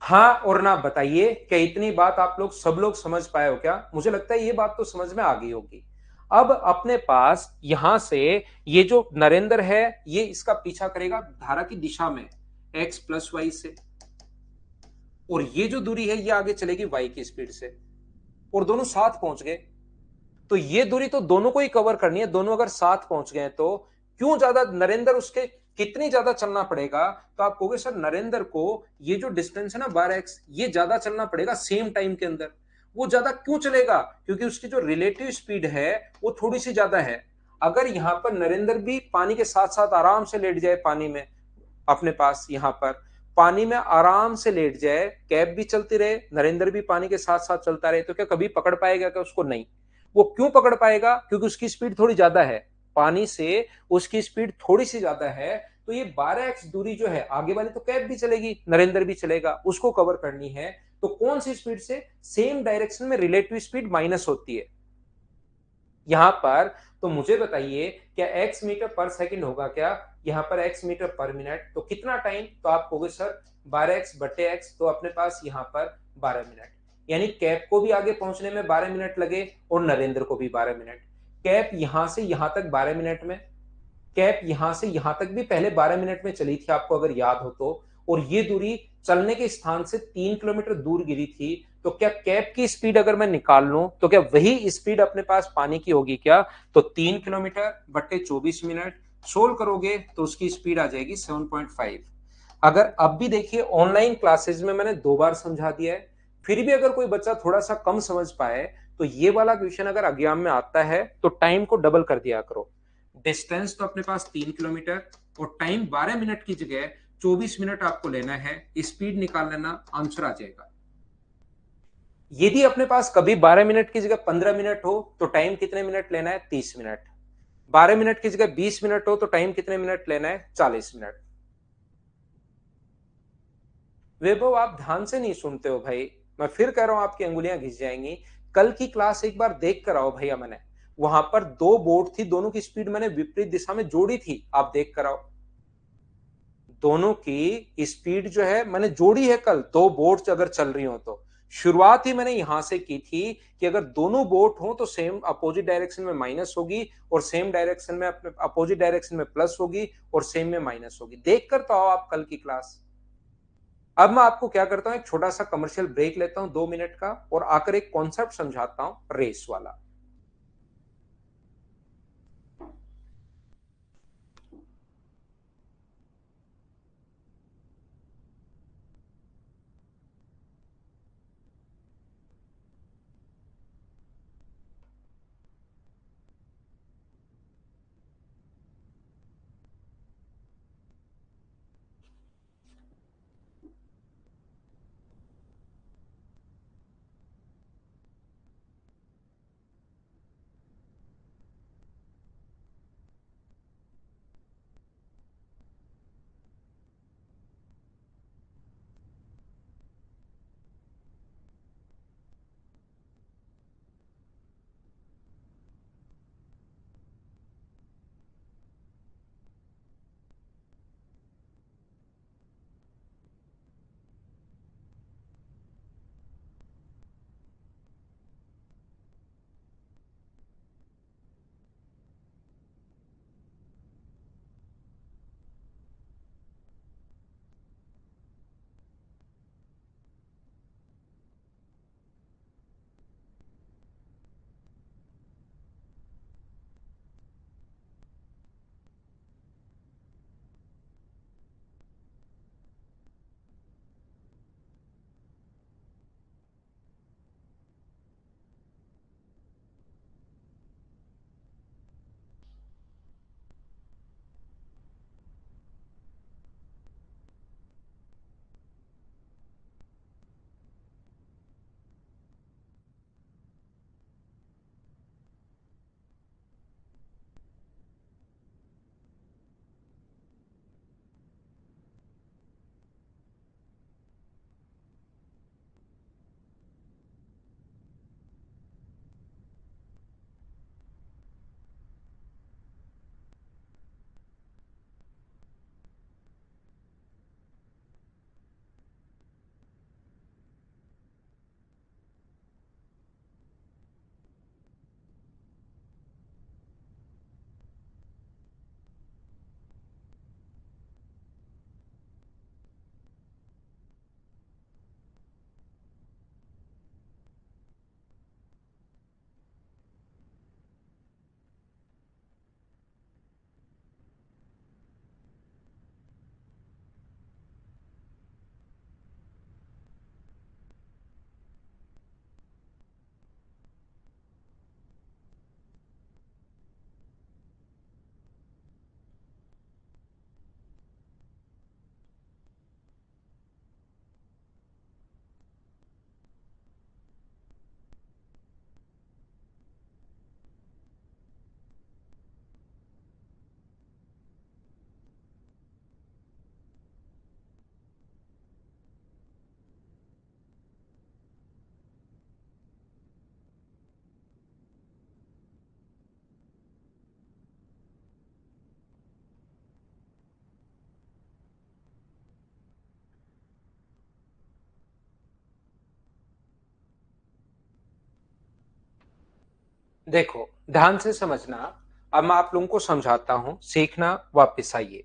हाँ और ना बताइए, क्या इतनी बात आप लोग सब लोग समझ पाए हो क्या? मुझे लगता है ये बात तो समझ में आ गई होगी। अब अपने पास यहां से ये जो नरेंद्र है, ये इसका पीछा करेगा धारा की दिशा में एक्स प्लस वाई से। और ये जो दूरी है ये आगे चलेगी वाई की स्पीड से। और दोनों साथ पहुंच गए। तो ये दूरी तो दोनों को ही कवर करनी है। दोनों अगर साथ पहुंच गए तो क्यों ज्यादा नरेंद्र उसके कितनी ज्यादा चलना पड़ेगा? तो आप कहोगे सर नरेंद्र को ये जो डिस्टेंस है ना 12 एक्स, ये ज्यादा चलना पड़ेगा सेम टाइम के अंदर। वो ज्यादा क्यों चलेगा? क्योंकि उसकी जो रिलेटिव स्पीड है वो थोड़ी सी ज्यादा है। अगर यहां पर नरेंद्र भी पानी के साथ साथ आराम से लेट जाए पानी में, अपने पास यहां पर पानी में आराम से लेट जाए, कैब भी चलती रहे, नरेंद्र भी पानी के साथ साथ चलता रहे, तो क्या कभी पकड़ पाएगा क्या उसको? नहीं। वो क्यों पकड़ पाएगा? क्योंकि उसकी स्पीड थोड़ी ज्यादा है, पानी से उसकी स्पीड थोड़ी सी ज्यादा है। तो ये 12 एक्स दूरी जो है, आगे वाली तो कैब भी चलेगी, नरेंद्र भी चलेगा, उसको कवर करनी है। तो कौन सी स्पीड से? सेम डायरेक्शन में रिलेटिव स्पीड माइनस होती है यहां पर। तो मुझे बताइए, क्या एक्स मीटर पर सेकंड होगा क्या? यहां पर एक्स मीटर पर मिनट, तो कितना टाइम? तो आप कहोगे सर 12 एक्स बटे एक्स, तो अपने पास यहां पर 12 मिनट। यानी कैप को भी आगे पहुंचने में 12 मिनट लगे और नरेंद्र को भी 12 मिनट। कैप यहां से यहां तक 12 मिनट में, कैप यहां से यहां तक भी पहले 12 मिनट में चली थी, आपको अगर याद हो तो। और ये दूरी चलने के स्थान से 3 किलोमीटर दूर गिरी थी। तो क्या कैप की स्पीड अगर मैं निकाल लूं तो क्या वही स्पीड अपने पास पानी की होगी क्या? तो 3 किलोमीटर बट्टे 24 मिनट सोल्व करोगे तो उसकी स्पीड आ जाएगी 7.5। अगर अब भी देखिए, ऑनलाइन क्लासेस में मैंने 2 बार समझा दिया है, फिर भी अगर कोई बच्चा थोड़ा सा कम समझ पाए तो ये वाला क्वेश्चन अगर एग्जाम में आता है तो टाइम को डबल कर दिया करो। डिस्टेंस तो अपने पास 3 किलोमीटर और टाइम 12 मिनट की जगह 24 मिनट आपको लेना है। स्पीड निकाल लेना, आंसर आ जाएगा। यदि अपने पास कभी 12 मिनट की जगह 15 मिनट हो तो टाइम कितने मिनट लेना है? 30 मिनट। 12 मिनट की जगह 20 मिनट हो तो टाइम कितने मिनट लेना है? 40 मिनट। वैभव आप ध्यान से नहीं सुनते हो भाई। मैं फिर कह रहा हूं, आपकी अंगुलियां घिस जाएंगी। कल की क्लास एक बार देख कर आओ भैया। मैंने वहां पर 2 बोर्ड थी, दोनों की स्पीड मैंने विपरीत दिशा में जोड़ी थी, आप देख कर आओ। दोनों की स्पीड जो है मैंने जोड़ी है कल, 2 बोट्स अगर चल रही हो तो। शुरुआत ही मैंने यहां से की थी कि अगर दोनों बोट हो तो सेम अपोजिट डायरेक्शन में माइनस होगी और सेम डायरेक्शन में, अपने अपोजिट डायरेक्शन में प्लस होगी और सेम में माइनस होगी। देख कर तो आओ आप कल की क्लास। अब मैं आपको क्या करता हूं, एक छोटा सा कमर्शियल ब्रेक लेता हूं 2 मिनट का और आकर एक कॉन्सेप्ट समझाता हूं रेस वाला। देखो, ध्यान से समझना। अब मैं आप लोगों को समझाता हूं, सीखना वापस आइए।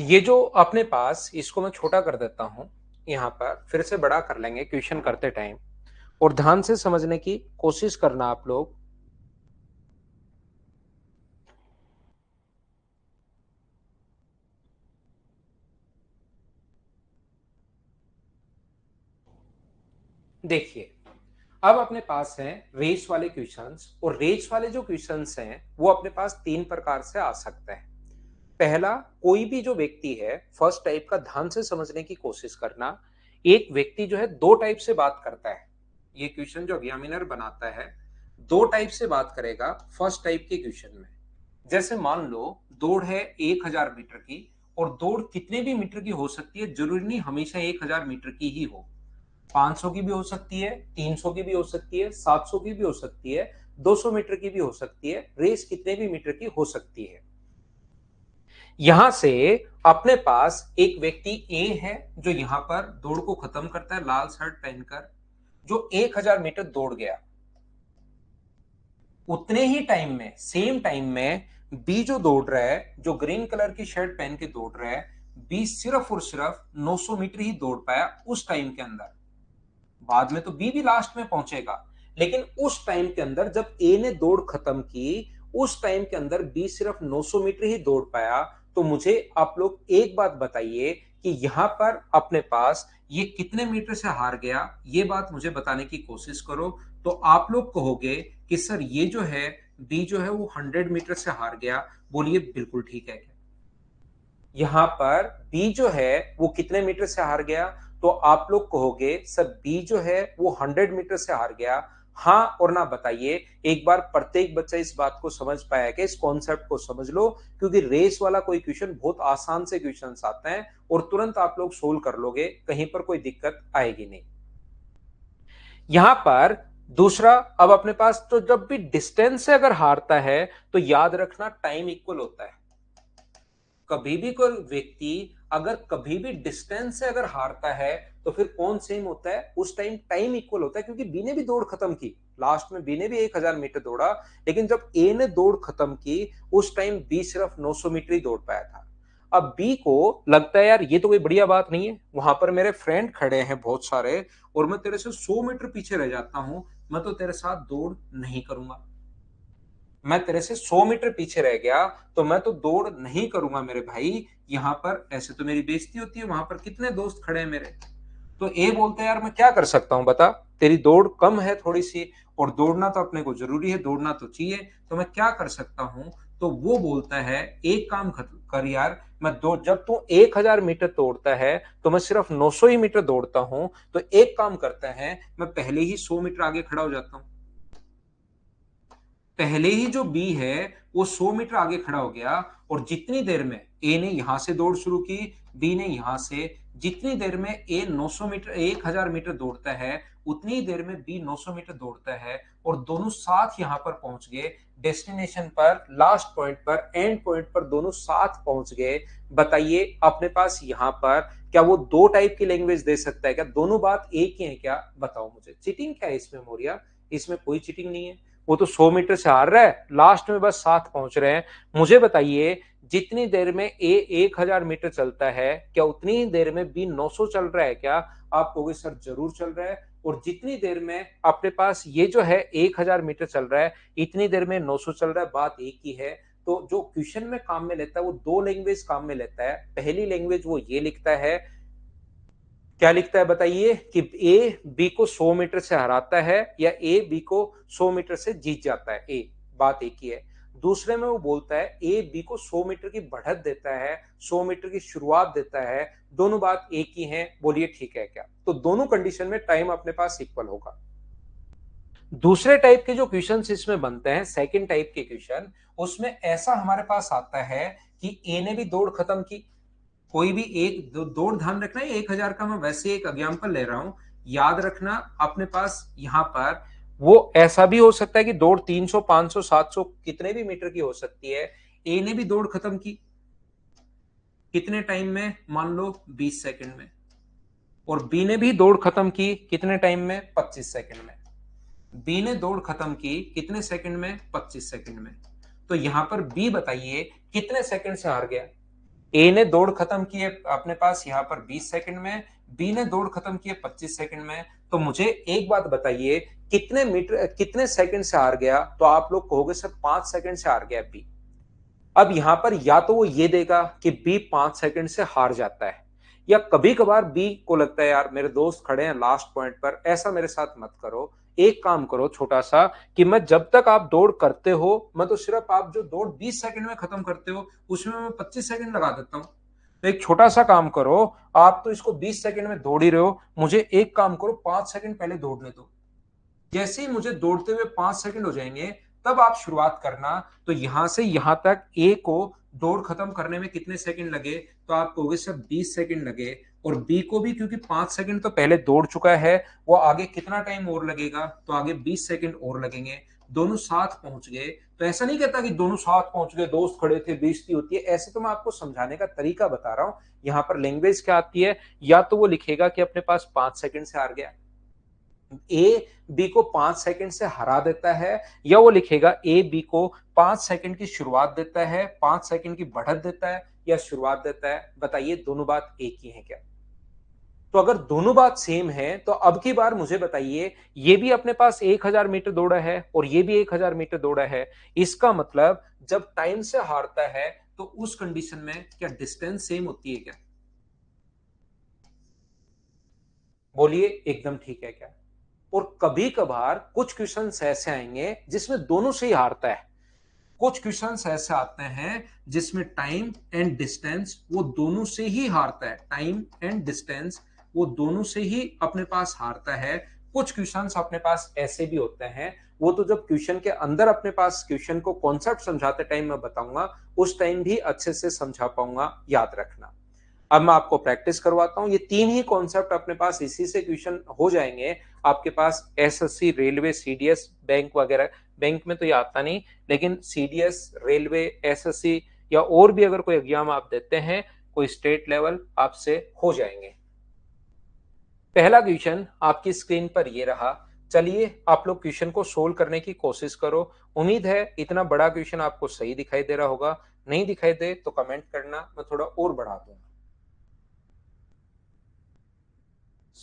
ये जो अपने पास, इसको मैं छोटा कर देता हूं, यहां पर फिर से बड़ा कर लेंगे क्वेश्चन करते टाइम। और ध्यान से समझने की कोशिश करना आप लोग। देखिए, अब अपने पास है रेस वाले क्वेश्चंस, और रेस वाले जो क्वेश्चंस हैं वो अपने पास तीन प्रकार से आ सकते हैं। पहला, कोई भी जो व्यक्ति है, फर्स्ट टाइप का ध्यान से समझने की कोशिश करना। एक व्यक्ति जो है दो टाइप से बात करता है। ये क्वेश्चन जो एग्जामिनर बनाता है, दो टाइप से बात करेगा फर्स्ट टाइप के क्वेश्चन में। जैसे मान लो दौड़ है 1000 मीटर की, और दौड़ कितने भी मीटर की हो सकती है, जरूरी नहीं हमेशा 1000 मीटर की ही हो। 500 की भी हो सकती है, 300 की भी हो सकती है, 700 की भी हो सकती है, 200 मीटर की भी हो सकती है। रेस कितने भी मीटर की हो सकती है। यहां से अपने पास एक व्यक्ति ए है जो यहां पर दौड़ को खत्म करता है लाल शर्ट पहनकर, जो 1000 मीटर दौड़ गया। उतने ही टाइम में, सेम टाइम में, बी जो दौड़ रहा है, जो ग्रीन कलर की शर्ट पहन के दौड़ रहा है, बी सिर्फ और सिर्फ 900 मीटर ही दौड़ पाया उस टाइम के अंदर। बाद में तो बी भी लास्ट में पहुंचेगा, लेकिन उस टाइम के अंदर जब ए ने दौड़ खत्म की, उस टाइम के अंदर बी सिर्फ 900 मीटर ही दौड़ पाया। तो मुझे आप लोग एक बात बताइए कि यहां पर अपने पास ये कितने मीटर से हार गया, ये बात मुझे बताने की कोशिश करो। तो आप लोग कहोगे कि सर ये जो है बी जो है वो 100 मीटर से हार गया। बोलिए बिल्कुल ठीक है क्या? यहां पर बी जो है वो कितने मीटर से हार गया? तो आप लोग कहोगे सर बी जो है वो 100 मीटर से हार गया। हाँ और ना बताइए। एक बार प्रत्येक बच्चा इस बात को समझ पाया कि इस कॉन्सेप्ट को समझ लो, क्योंकि रेस वाला कोई क्वेश्चन बहुत आसान से क्वेश्चन आते हैं और तुरंत आप लोग सोल्व कर लोगे, कहीं पर कोई दिक्कत आएगी नहीं। यहां पर दूसरा, अब अपने पास तो जब भी डिस्टेंस से अगर हारता है तो याद रखना टाइम इक्वल होता है। कभी भी कोई व्यक्ति अगर कभी भी डिस्टेंस से अगर हारता है तो फिर कौन सेम होता है, उस टाइम टाइम इक्वल होता है, क्योंकि बी ने भी दौड़ खत्म की। लास्ट में बी ने भी 1000 मीटर दौड़ा, लेकिन जब ए ने दौड़ खत्म की उस टाइम बी सिर्फ 900 मीटर ही दौड़ पाया था। अब बी को लगता है यार ये तो कोई बढ़िया बात नहीं है, वहां पर मेरे फ्रेंड खड़े हैं बहुत सारे, और मैं तेरे से 100 मीटर पीछे रह जाता हूं, मैं तो तेरे साथ दौड़ नहीं करूंगा। मैं तेरे से 100 मीटर पीछे रह गया तो मैं तो दौड़ नहीं करूंगा मेरे भाई। यहां पर ऐसे तो मेरी बेइज्जती होती है, वहां पर कितने दोस्त खड़े हैं मेरे। तो ए बोलते हैं यार मैं क्या कर सकता हूं बता, तेरी दौड़ कम है थोड़ी सी, और दौड़ना तो अपने को जरूरी है, दौड़ना तो चाहिए, तो मैं क्या कर सकता हूं। तो वो बोलता है एक काम कर यार, मैं दो जब तू 1000 मीटर दौड़ता है तो मैं सिर्फ 900 ही मीटर दौड़ता हूं, तो एक काम करता है, मैं पहले ही 100 मीटर आगे खड़ा हो जाता हूं। पहले ही जो बी है वो 100 मीटर आगे खड़ा हो गया, और जितनी देर में ए ने यहां से दौड़ शुरू की, बी ने यहां से, जितनी देर में ए 900 मीटर 1000 मीटर दौड़ता है, उतनी ही देर में बी 900 मीटर दौड़ता है, और दोनों साथ यहां पर पहुंच गए डेस्टिनेशन पर, लास्ट पॉइंट पर, एंड पॉइंट पर, दोनों साथ पहुंच गए। बताइए अपने पास यहां पर क्या वो दो टाइप की लैंग्वेज दे सकता है क्या? दोनों बात एक ही है क्या? बताओ मुझे, चीटिंग क्या है इसमें मोरिया? इसमें कोई चीटिंग नहीं है। वो तो 100 मीटर से हार रहा है, लास्ट में बस साथ पहुंच रहे हैं। मुझे बताइए, जितनी देर में ए 1000 मीटर चलता है, क्या उतनी ही देर में बी 900 चल रहा है क्या? आप कहोगे सर जरूर चल रहा है। और जितनी देर में अपने पास ये जो है 1000 मीटर चल रहा है, इतनी देर में 900 चल रहा है, बात एक ही है। तो जो क्वेश्चन में काम में लेता है वो दो लैंग्वेज काम में लेता है। पहली लैंग्वेज वो ये लिखता है, क्या लिखता है बताइए, कि ए बी को 100 मीटर से हराता है या ए बी को 100 मीटर से जीत जाता है। ए बात एक ही है। दूसरे में वो बोलता है ए बी को 100 मीटर की बढ़त देता है, 100 मीटर की शुरुआत देता है। दोनों बात एक ही है। बोलिए ठीक है क्या? तो दोनों कंडीशन में टाइम अपने पास इक्वल होगा। दूसरे टाइप के जो क्वेश्चन इसमें बनते हैं, सेकंड टाइप के क्वेश्चन, उसमें ऐसा हमारे पास आता है कि ए ने भी दौड़ खत्म की। कोई भी एक दौड़, ध्यान रखना है 1000 का मैं वैसे एक एग्जांपल ले रहा हूं, याद रखना अपने पास यहां पर वो ऐसा भी हो सकता है कि दौड़ 300 500 700 कितने भी मीटर की हो सकती है। ए ने भी दौड़ खत्म की कितने टाइम में? मान लो 20 सेकंड में। और बी ने भी दौड़ खत्म की कितने टाइम में? 25 सेकंड में। बी ने दौड़ खत्म की कितने सेकंड में? 25 सेकंड में। तो यहां पर बी बताइए कितने सेकंड से हार गया? ए ने दौड़ खत्म की है अपने पास यहां पर 20 सेकंड में, बी ने दौड़ खत्म की है 25 सेकंड में। तो मुझे एक बात बताइए, कितने सेकंड से हार गया? तो आप लोग कहोगे सर 5 सेकंड से हार गया बी। अब यहां पर या तो वो ये देगा कि बी 5 सेकंड से हार जाता है, या कभी कभार बी को लगता है यार मेरे दोस्त खड़े हैं लास्ट पॉइंट पर, ऐसा मेरे साथ मत करो। एक काम करो छोटा सा, कि मैं जब तक आप दौड़ करते हो, मैं तो सिर्फ आप जो दौड़ 20 सेकंड में खत्म करते हो उसमें मैं 25 सेकंड लगा देता हूं। तो एक छोटा सा काम करो, आप तो इसको 20 सेकंड में दौड़ ही रहे हो, मुझे एक काम करो 5 सेकंड पहले दौड़ने दो। जैसे ही मुझे दौड़ते हुए 5 सेकंड हो जाएंगे तब आप शुरुआत करना। तो यहां से यहां तक ए को दौड़ खत्म करने में कितने सेकंड लगे? तो आप कहोगे सर 20 सेकंड लगे। और बी को भी क्योंकि 5 सेकंड तो पहले दौड़ चुका है, वो आगे कितना टाइम और लगेगा? तो आगे 20 सेकंड और लगेंगे। दोनों साथ पहुंच गए। तो ऐसा नहीं कहता कि दोनों साथ पहुंच गए, दोस्त खड़े थे, बेइज्जती होती है, ऐसे तो मैं आपको समझाने का तरीका बता रहा हूं। यहां पर लैंग्वेज क्या आती है, या तो वो लिखेगा कि अपने पास 5 सेकंड से हार गया, ए बी को 5 सेकंड से हरा देता है, या वो लिखेगा ए बी को 5 सेकंड की शुरुआत देता है, 5 सेकंड की बढ़त देता है, या शुरुआत देता है। बताइए दोनों बात एक ही है क्या? तो अगर दोनों बात सेम है तो अब की बार मुझे बताइए, ये भी अपने पास 1000 मीटर दौड़ा है और ये भी 1000 मीटर दौड़ा है, इसका मतलब जब टाइम से हारता है तो उस कंडीशन में क्या डिस्टेंस सेम होती है क्या? बोलिए एकदम ठीक है क्या? और कभी कभार कुछ क्वेश्चंस ऐसे आएंगे जिसमें दोनों से ही हारता है, कुछ क्वेश्चंस ऐसे आते हैं जिसमें टाइम एंड डिस्टेंस वो दोनों से ही हारता है, टाइम एंड डिस्टेंस वो दोनों से ही अपने पास हारता है। कुछ क्वेश्चंस अपने पास ऐसे भी होते हैं, वो तो जब क्वेश्चन के अंदर अपने पास क्वेश्चन को कॉन्सेप्ट समझाते टाइम मैं बताऊंगा, उस टाइम भी अच्छे से समझा पाऊंगा, याद रखना। अब मैं आपको प्रैक्टिस करवाता हूं, ये तीन ही कॉन्सेप्ट अपने पास इसी से क्वेश्चन हो जाएंगे आपके पास। एसएससी, रेलवे, सीडीएस, बैंक वगैरह, बैंक में तो ये आता नहीं, लेकिन सीडीएस, रेलवे, एसएससी या और भी अगर कोई एग्जाम आप देते हैं, कोई स्टेट लेवल, आपसे हो जाएंगे। पहला क्वेश्चन आपकी स्क्रीन पर ये रहा। चलिए आप लोग क्वेश्चन को सोल्व करने की कोशिश करो। उम्मीद है इतना बड़ा क्वेश्चन आपको सही दिखाई दे रहा होगा, नहीं दिखाई दे तो कमेंट करना, मैं थोड़ा और बढ़ा दूंगा।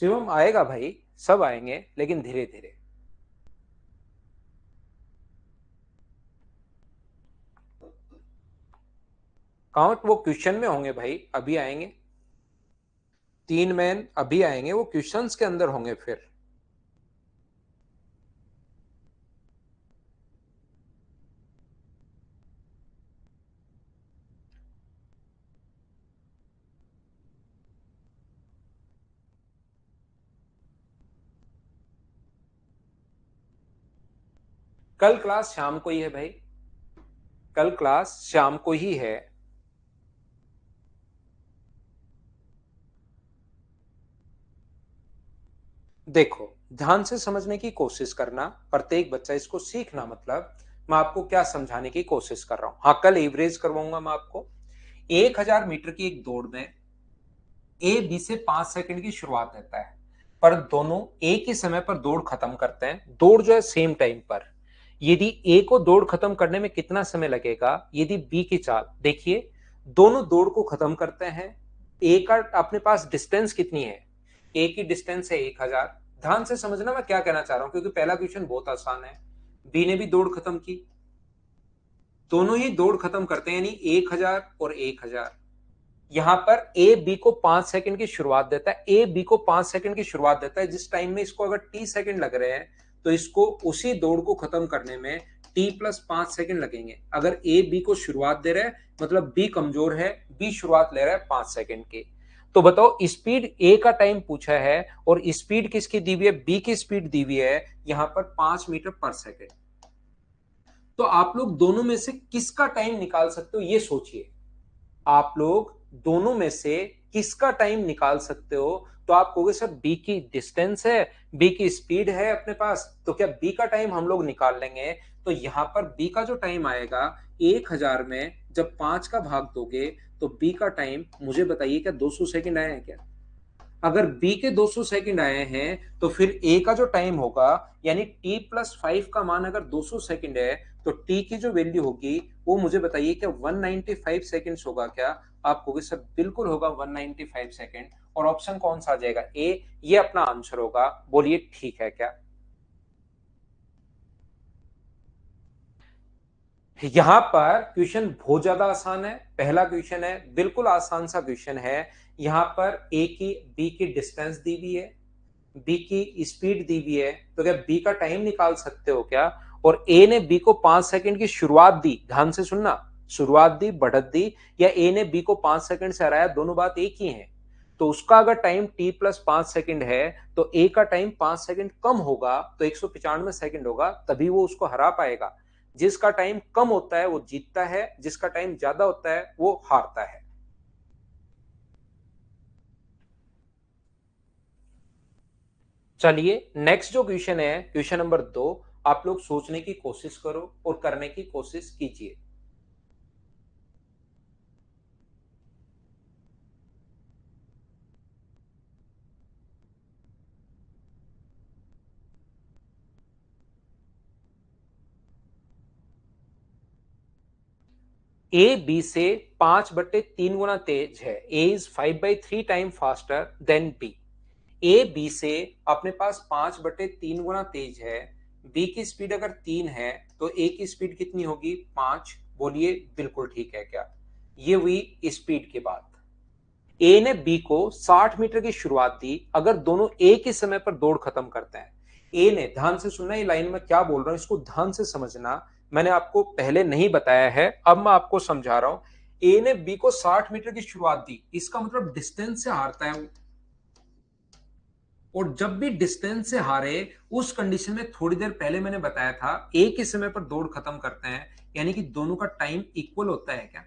शिवम आएगा भाई, सब आएंगे लेकिन धीरे धीरे। काउंट वो क्वेश्चन में होंगे भाई, अभी आएंगे। 3 मैन अभी आएंगे, वो क्वेश्चंस के अंदर होंगे फिर। कल क्लास शाम को ही है भाई, कल क्लास शाम को ही है। देखो ध्यान से समझने की कोशिश करना, प्रत्येक बच्चा इसको सीखना। मतलब मैं आपको क्या समझाने की कोशिश कर रहा हूं। हाँ, कल एवरेज करवाऊंगा मैं आपको। 1000 मीटर की एक दौड़ में ए बी से 5 सेकंड की शुरुआत देता है, पर दोनों एक ही समय पर दौड़ खत्म करते हैं, दौड़ जो है सेम टाइम पर। यदि ए को दौड़ खत्म करने में कितना समय लगेगा, यदि बी की चाल देखिए, दोनों दौड़ को खत्म करते हैं। ए का अपने पास डिस्टेंस कितनी है? ए की डिस्टेंस है 1000। ध्यान से समझना मैं क्या कहना चाह रहा हूं, क्योंकि पहला क्वेश्चन बहुत आसान है। बी ने भी दौड़ खत्म की, दोनों ही दौड़ खत्म करते हैं, यानी 1000 और 1000। यहां पर ए बी को 5 सेकंड की शुरुआत देता है, ए बी को 5 सेकंड की शुरुआत देता है, जिस टाइम में इसको अगर टी सेकंड लग रहे हैं तो इसको उसी दौड़ को खत्म करने में टी प्लस 5 सेकंड लगेंगे। अगर ए बी को शुरुआत दे रहा है मतलब बी कमजोर है, बी शुरुआत ले रहा है 5 सेकंड की। तो बताओ स्पीड ए का टाइम पूछा है और स्पीड किसकी दी हुई है? बी की स्पीड दी हुई है यहां पर 5 मीटर पर सेकंड। तो आप लोग दोनों में से किसका टाइम निकाल सकते हो ये सोचिए। आप लोग दोनों में से किसका टाइम निकाल सकते हो? तो आप कहोगे सर बी की डिस्टेंस है, बी की स्पीड है अपने पास, तो क्या बी का टाइम हम लोग निकाल लेंगे? तो यहां पर बी का जो टाइम आएगा 1000 में जब 5 का भाग दोगे तो बी का टाइम मुझे बताइए क्या 200 सेकंड आया है क्या? अगर बी के 200 सेकंड आए हैं तो फिर ए का जो टाइम होगा यानी टी प्लस 5 का मान अगर 200 सेकंड है तो टी की जो वैल्यू होगी वो मुझे बताइए क्या 195 सेकंड्स होगा क्या? आप कहोगे सर बिल्कुल होगा 195 सेकंड। और ऑप्शन कौन सा आ जाएगा? ए, ये अपना आंसर होगा। बोलिए ठीक है क्या? यहां पर क्वेश्चन बहुत ज्यादा आसान है। पहला क्वेश्चन है, बिल्कुल आसान सा क्वेश्चन है। यहां पर ए की बी की डिस्टेंस दी हुई है, बी की स्पीड दी हुई है, तो क्या बी का टाइम निकाल सकते हो क्या? और ए ने बी को 5 सेकंड की शुरुआत दी, ध्यान से सुनना, शुरुआत दी, बढ़त दी, या ए ने बी को 5 सेकंड से हराया, दोनों बात एक ही है। तो उसका अगर टाइम टी प्लस 5 सेकंड है तो ए का टाइम 5 सेकंड कम होगा, तो 195 सेकंड होगा, तभी वो उसको हरा पाएगा। जिसका टाइम कम होता है वो जीतता है, जिसका टाइम ज्यादा होता है वो हारता है। चलिए नेक्स्ट जो क्वेश्चन है, क्वेश्चन नंबर 2, आप लोग सोचने की कोशिश करो और करने की कोशिश कीजिए। ए बी से 5/3 गुना तेज है, A is 5/3 time faster than B. A B से अपने पास 5/3 गुना तेज है, बी की स्पीड अगर 3 है तो ए की स्पीड कितनी होगी? 5। बोलिए बिल्कुल ठीक है क्या? ये हुई स्पीड की बात। ए ने बी को 60 मीटर की शुरुआत दी, अगर दोनों एक ही समय पर दौड़ खत्म करते हैं। ए ने, ध्यान से सुनना, ये लाइन में क्या बोल रहा हूं इसको ध्यान से समझना, मैंने आपको पहले नहीं बताया है, अब मैं आपको समझा रहा हूं। ए ने बी को 60 मीटर की शुरुआत दी, इसका मतलब डिस्टेंस से हारता है। और जब भी डिस्टेंस से हारे उस कंडीशन में थोड़ी देर पहले मैंने बताया था एक ही समय पर दौड़ खत्म करते हैं, यानी कि दोनों का टाइम इक्वल होता है क्या?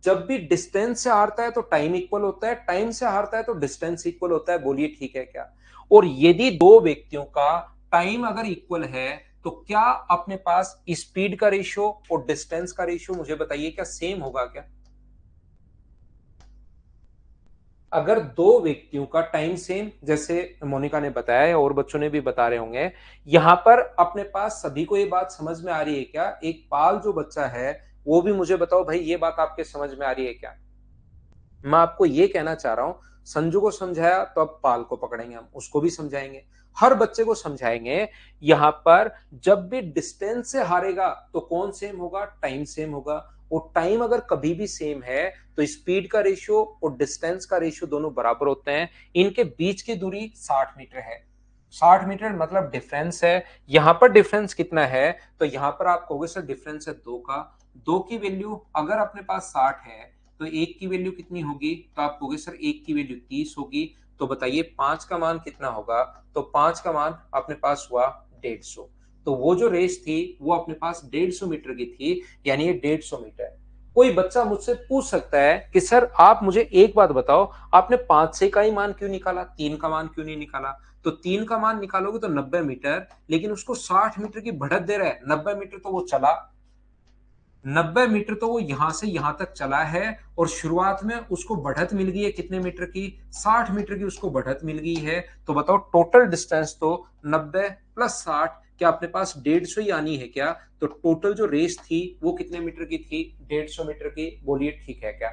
जब भी डिस्टेंस से हारता है तो टाइम इक्वल होता है, टाइम से हारता है तो डिस्टेंस इक्वल होता है। बोलिए ठीक है क्या? और यदि दो व्यक्तियों का टाइम अगर इक्वल है तो क्या अपने पास स्पीड का रेशियो और डिस्टेंस का रेशियो, मुझे बताइए, क्या सेम होगा क्या? अगर दो व्यक्तियों का टाइम सेम, जैसे मोनिका ने बताया और बच्चों ने भी बता रहे होंगे, यहां पर अपने पास सभी को ये बात समझ में आ रही है क्या? एक पाल जो बच्चा है वो भी मुझे बताओ भाई, ये बात आपके समझ में आ रही है क्या? मैं आपको ये कहना चाह रहा हूं, संजू को समझाया तो अब पाल को पकड़ेंगे, हम उसको भी समझाएंगे, हर बच्चे को समझाएंगे। यहां पर जब भी डिस्टेंस से हारेगा तो कौन सेम होगा? टाइम सेम होगा। और टाइम अगर कभी भी सेम है तो स्पीड का रेशियो और डिस्टेंस का रेशियो दोनों बराबर होते हैं। इनके बीच की दूरी 60 मीटर है। 60 मीटर मतलब डिफरेंस है। यहां पर डिफरेंस कितना है? तो यहां पर आप कहोगे सर डिफरेंस है 2 का। 2 की वैल्यू अगर अपने पास 60 है तो एक की वैल्यू कितनी होगी? तो आप कहोगे सर एक की वैल्यू 30 होगी। तो बताइए 5 का मान कितना होगा? तो 5 का मान अपने पास हुआ 150। तो वो जो रेस थी वो अपने पास 150 मीटर की थी, यानी ये 150 मीटर। कोई बच्चा मुझसे पूछ सकता है कि सर आप मुझे एक बात बताओ, आपने 5 से का ही मान क्यों निकाला, 3 का मान क्यों नहीं निकाला? तो 3 का मान निकालोगे तो 90 मीटर, लेकिन उसको 60 मीटर की बढ़त दे रहा है। 90 मीटर तो वो चला, 90 मीटर तो वो यहां से यहां तक चला है, और शुरुआत में उसको बढ़त मिल गई है कितने मीटर की? 60 मीटर की उसको बढ़त मिल गई है। तो बताओ टोटल डिस्टेंस तो 90 + 60, क्या अपने पास 150 ही आनी है क्या? तो टोटल जो रेस थी वो कितने मीटर की थी? 150 मीटर की। बोलिए ठीक है क्या?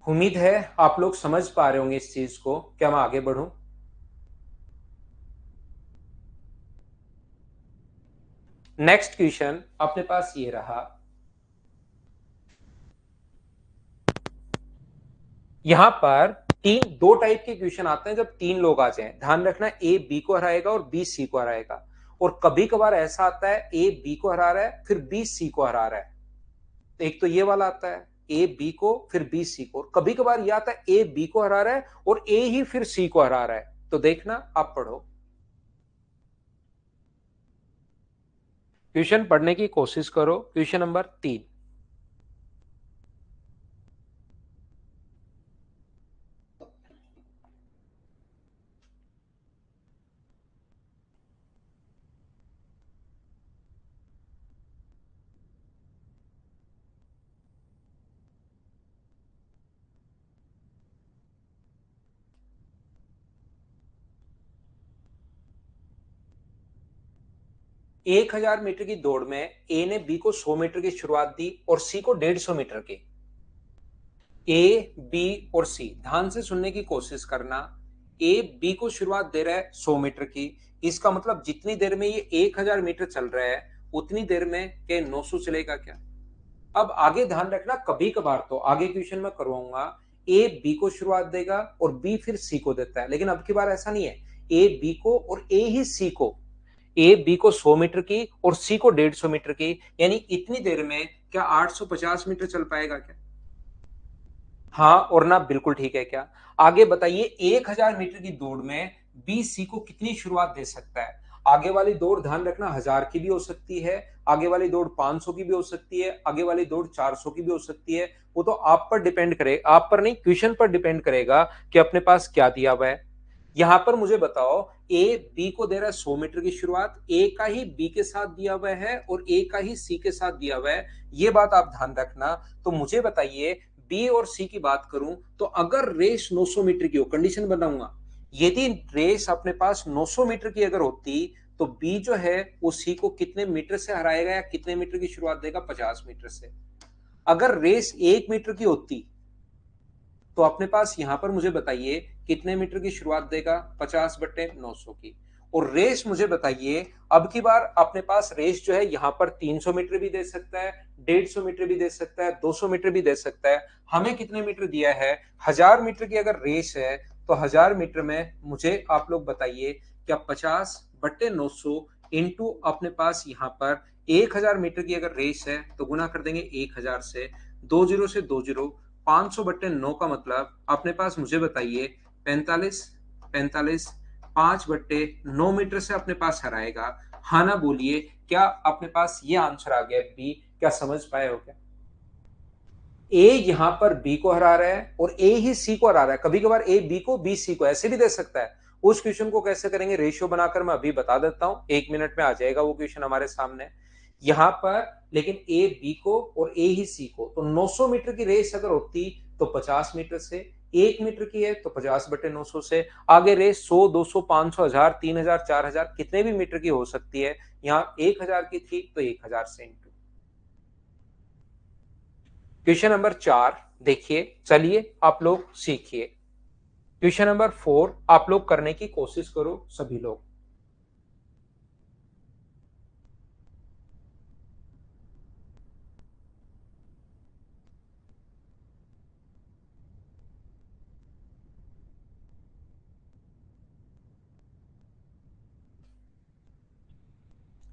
उम्मीद है आप लोग समझ पा रहे होंगे इस चीज को। क्या मैं आगे बढ़ूं? नेक्स्ट क्वेश्चन अपने पास ये रहा। यहां पर दो टाइप के क्वेश्चन आते हैं जब तीन लोग आ जाएं। ध्यान रखना, ए बी को हराएगा और बी सी को हराएगा। और कभी कभार ऐसा आता है ए बी को हरा रहा है फिर बी सी को हरा रहा है। तो एक तो ये वाला आता है ए बी को फिर बी सी को, और कभी कभार ये आता है ए बी को हरा रहा है और ए ही फिर सी को हरा रहा है। तो देखना, आप पढ़ो, क्वेश्चन पढ़ने की कोशिश करो। Question number 3। 1000 मीटर की दौड़ में ए ने बी को 100 मीटर की शुरुआत दी और सी को 150 मीटर की। ए, बी और सी, ध्यान से सुनने की कोशिश करना। ए बी को शुरुआत दे रहा है 100 मीटर की, इसका मतलब जितनी देर में ये 1000 मीटर चल रहा है उतनी देर में के 900 चलेगा क्या। अब आगे ध्यान रखना, कभी कभार तो आगे क्वेश्चन में करवाऊंगा ए बी को शुरुआत देगा और बी फिर सी को देता है, लेकिन अब की बार ऐसा नहीं है। ए बी को और ए ही सी को, ए बी को 100 मीटर की और सी को 150 मीटर की, यानी इतनी देर में क्या 850 मीटर चल पाएगा क्या? हाँ और ना, बिल्कुल ठीक है क्या। आगे बताइए 1000 मीटर की दौड़ में बी सी को कितनी शुरुआत दे सकता है। आगे वाली दौड़ ध्यान रखना 1000 की भी हो सकती है, आगे वाली दौड़ 500 की भी हो सकती है, आगे वाली दौड़ 400 की भी हो सकती है। वो तो आप पर डिपेंड करे, आप पर नहीं, क्वेश्चन पर डिपेंड करेगा कि अपने पास क्या दिया हुआ है। यहां पर मुझे बताओ, ए बी को दे रहा है 100 मीटर की शुरुआत, ए का ही बी के साथ दिया हुआ है और ए का ही सी के साथ दिया हुआ है, ये बात आप ध्यान रखना। तो मुझे बताइए, बी और सी की बात करूं तो अगर रेस 900 मीटर की हो, कंडीशन बनाऊंगा, यदि रेस अपने पास 900 मीटर की अगर होती तो बी जो है वो सी को कितने मीटर से हराएगा या कितने मीटर की शुरुआत देगा? 50 मीटर से। अगर रेस 1 मीटर की होती तो अपने पास यहां पर मुझे बताइए कितने मीटर की शुरुआत देगा? 50/900 की। और रेस मुझे बताइए, अब की बार अपने पास रेस जो है यहां पर 300 मीटर भी दे सकता है, 150 मीटर भी दे सकता है, 200 मीटर भी दे सकता है। हमें कितने मीटर दिया है? 1000 मीटर की अगर रेस है तो 1000 मीटर में मुझे आप लोग बताइए क्या 50/900 इंटू अपने पास यहां पर 1000 मीटर की अगर रेस है तो गुना कर देंगे 1000 से, 20 से 20, 500/9 का मतलब अपने पास मुझे बताइए 45, 45, 5/9 मीटर से अपने पास हराएगा। हाँ ना बोलिए, क्या अपने पास ये आंसर आ गया बी? क्या समझ पाए हो क्या? ए यहां पर बी को हरा रहा है और ए ही सी को हरा रहा है। कभी कभार ए बी को, बी सी को, ऐसे भी दे सकता है। उस क्वेश्चन को कैसे करेंगे रेशियो बनाकर मैं अभी बता देता हूं, 1 मिनट में आ जाएगा वो क्वेश्चन हमारे सामने। यहां पर लेकिन ए बी को और ए ही सी को, तो 900 मीटर की रेस अगर होती तो 50 मीटर से, 1 मीटर की है तो 50/900 से। आगे रेस 100, 200, 500, 1000, 3000, 4000 कितने भी मीटर की हो सकती है। यहां 1000 की थी तो 1000 से इंटू। क्वेश्चन नंबर 4 देखिए, चलिए आप लोग सीखिए। क्वेश्चन नंबर 4 आप लोग करने की कोशिश करो सभी लोग।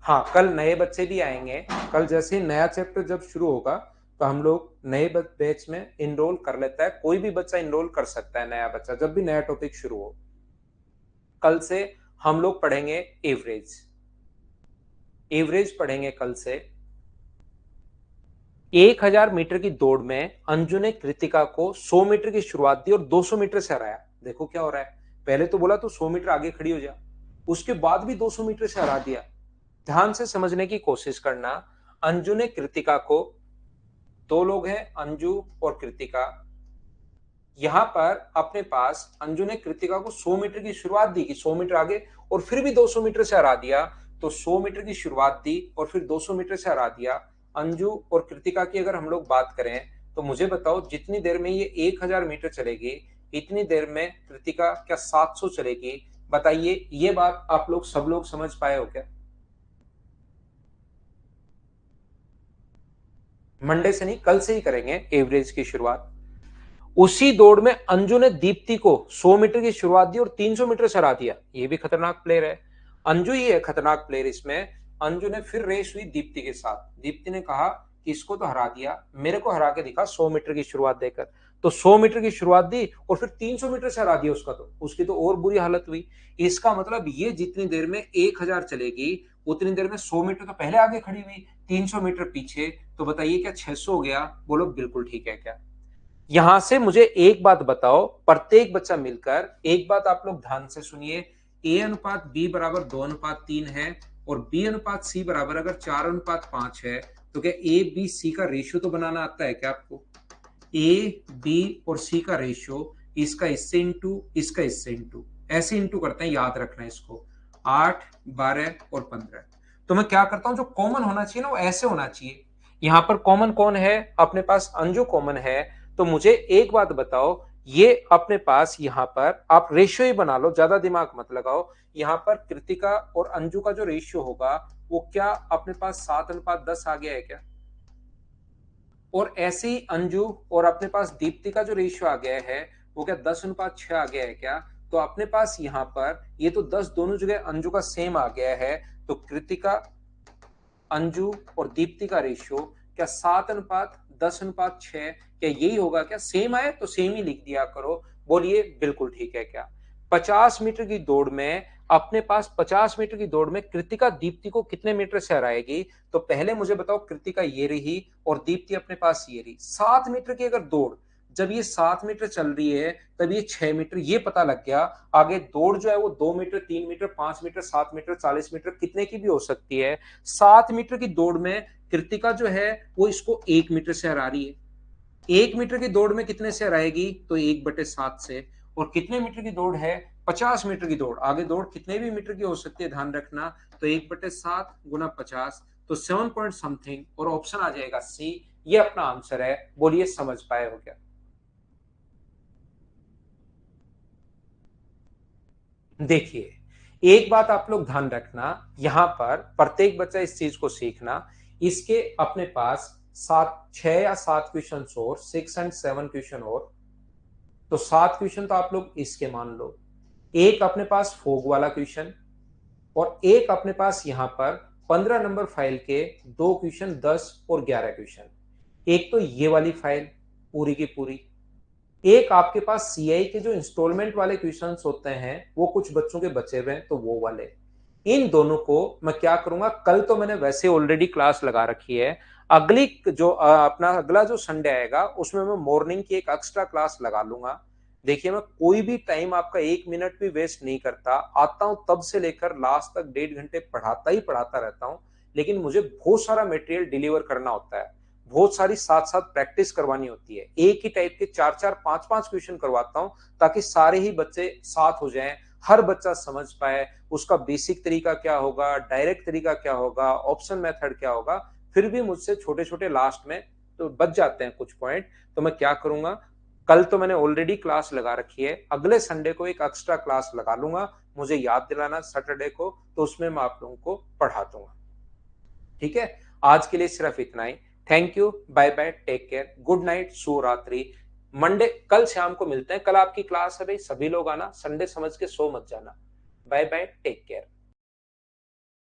हाँ, कल नए बच्चे भी आएंगे। कल जैसे ही नया चैप्टर जब शुरू होगा तो हम लोग नए बैच में इनरोल कर लेता है, कोई भी बच्चा इनरोल कर सकता है, नया बच्चा जब भी नया टॉपिक शुरू हो। कल से हम लोग पढ़ेंगे एवरेज, एवरेज पढ़ेंगे कल से। 1000 मीटर की दौड़ में अंजू ने कृतिका को 100 मीटर की शुरुआत दी और 200 मीटर से हराया। देखो क्या हो रहा है, पहले तो बोला तू 100 मीटर आगे खड़ी हो जा, उसके बाद भी 200 मीटर से हरा दिया। ध्यान से समझने की कोशिश करना। अंजू ने कृतिका को, दो लोग हैं अंजू और कृतिका, यहां पर अपने पास अंजू ने कृतिका को 100 मीटर की शुरुआत दी कि 100 मीटर आगे, और फिर भी 200 मीटर से हरा दिया। तो 100 मीटर की शुरुआत दी और फिर 200 मीटर से हरा दिया। अंजू और कृतिका की अगर हम लोग बात करें तो मुझे बताओ, जितनी देर में ये 1000 मीटर चलेगी इतनी देर में कृतिका क्या 700 चलेगी? बताइए, ये बात आप लोग सब लोग समझ पाए हो क्या? मंडे से नहीं, कल से ही करेंगे एवरेज की शुरुआत। उसी दौड़ में अंजू ने दीप्ति को 100 मीटर की शुरुआत दी और 300 मीटर से हरा दिया। ये भी खतरनाक प्लेयर है, अंजू ही है खतरनाक प्लेयर इसमें। अंजू ने फिर रेस हुई दीप्ति के साथ, दीप्ति ने कहा कि इसको तो हरा दिया, मेरे को हरा के दिखा 100 मीटर की शुरुआत देकर। तो 100 मीटर की शुरुआत दी और फिर 300 मीटर से हरा दिया उसका, तो उसकी तो और बुरी हालत हुई। इसका मतलब ये जितनी देर में 1000 चलेगी उतनी देर में 100 मीटर तो पहले आगे खड़ी हुई, 300 मीटर पीछे। तो बताइए क्या 600 हो गया? बोलो बिल्कुल ठीक है क्या? यहां से मुझे एक बात बताओ, प्रत्येक बच्चा मिलकर एक बात आप लोग ध्यान से सुनिए। ए अनुपात बी बराबर 2:3 है और बी अनुपात सी बराबर अगर 4:5 है, तो क्या ए बी सी का रेशियो तो बनाना आता है क्या आपको? ए बी और सी का रेशियो, इसका इससे इंटू, इसका इससे इंटू, ऐसे इंटू करते हैं, याद रखना इसको। 8, 12 और 15। तो मैं क्या करता हूं, जो कॉमन होना चाहिए ना वो ऐसे होना चाहिए। यहां पर कॉमन कौन है, अपने पास अंजू कॉमन है। तो मुझे एक बात बताओ, ये अपने पास यहां पर आप रेशियो ही बना लो, ज्यादा दिमाग मत लगाओ। यहां पर कृतिका और अंजू का जो रेशियो होगा वो क्या अपने पास 7:10 आ गया है क्या? और ऐसे ही अंजू और अपने पास दीप्ति का जो रेशियो आ गया है वो क्या 10:6 आ गया है क्या? तो अपने पास यहाँ पर ये तो 10 दोनों जगह अंजू का सेम आ गया है। तो कृतिका, अंजू और दीप्ति का रेशियो क्या 7:10:6, क्या यही होगा क्या? सेम आए तो सेम ही लिख दिया करो। बोलिए बिल्कुल ठीक है क्या? 50 मीटर की दौड़ में अपने पास 50 मीटर की दौड़ में कृतिका दीप्ति को कितने मीटर से हराएगी? तो पहले मुझे बताओ, कृतिका ये रही और दीप्ति अपने पास ये रही। 7 मीटर की अगर दौड़, जब ये 7 मीटर चल रही है तब ये 6 मीटर, ये पता लग गया। आगे दौड़ जो है वो 2 metre, 3 metre, 5 metre, 7 metre, 40 metre, कितने की भी हो सकती है। 7 मीटर की दौड़ में कृतिका जो है वो इसको 1 मीटर से हरा रही है। 1 मीटर की दौड़ में कितने से हराएगी? तो 1/7 से। और कितने मीटर की दौड़ है? 50 मीटर की दौड़। आगे दौड़ कितने भी मीटर की हो सकती है, ध्यान रखना। तो 1/7 गुना 50, तो 7 पॉइंट समथिंग, और ऑप्शन आ जाएगा सी। ये अपना आंसर है। बोलिए समझ पाए हो क्या? देखिए, एक बात आप लोग ध्यान रखना, यहां पर प्रत्येक बच्चा इस चीज को सीखना। इसके अपने पास 6 या 7 क्वेश्चन और 6 एंड 7 क्वेश्चन और। तो 7 क्वेश्चन तो आप लोग इसके मान लो। एक अपने पास फोग वाला क्वेश्चन, और एक अपने पास यहां पर 15 नंबर फाइल के 2 क्वेश्चन, 10 और 11 क्वेश्चन। एक तो ये वाली फाइल पूरी की पूरी। एक आपके पास सीआई के जो इंस्टॉलमेंट वाले क्वेश्चंस होते हैं वो कुछ बच्चों के बचे हुए हैं, तो वो वाले। इन दोनों को मैं क्या करूंगा, कल तो मैंने वैसे ऑलरेडी क्लास लगा रखी है। अगली जो अपना अगला जो संडे आएगा उसमें मैं मॉर्निंग की एक एक्स्ट्रा क्लास लगा लूंगा। देखिए, मैं कोई भी टाइम आपका 1 मिनट भी वेस्ट नहीं करता। आता हूं तब से लेकर लास्ट तक 1.5 घंटे पढ़ाता ही पढ़ाता रहता हूं। लेकिन मुझे बहुत सारा मटेरियल डिलीवर करना होता है, बहुत सारी साथ साथ प्रैक्टिस करवानी होती है। एक ही टाइप के 4-4, 5-5 क्वेश्चन करवाता हूं, ताकि सारे ही बच्चे साथ हो जाएं, हर बच्चा समझ पाए उसका बेसिक तरीका क्या होगा, डायरेक्ट तरीका क्या होगा, ऑप्शन मेथड क्या होगा। फिर भी मुझसे छोटे छोटे लास्ट में तो बच जाते हैं कुछ पॉइंट। तो मैं क्या करूंगा, कल तो मैंने ऑलरेडी क्लास लगा रखी है, अगले संडे को एक एक्स्ट्रा क्लास लगा लूंगा। मुझे याद दिलाना सैटरडे को, तो उसमें मैं आप लोगों को पढ़ा दूंगा। ठीक है, आज के लिए सिर्फ इतना ही। Thank you, bye bye, take care, good night, शुभ रात्रि। मंडे कल शाम को मिलते हैं। कल आपकी क्लास है भाई, सभी लोग आना, संडे समझ के सो मत जाना। Bye bye, take care.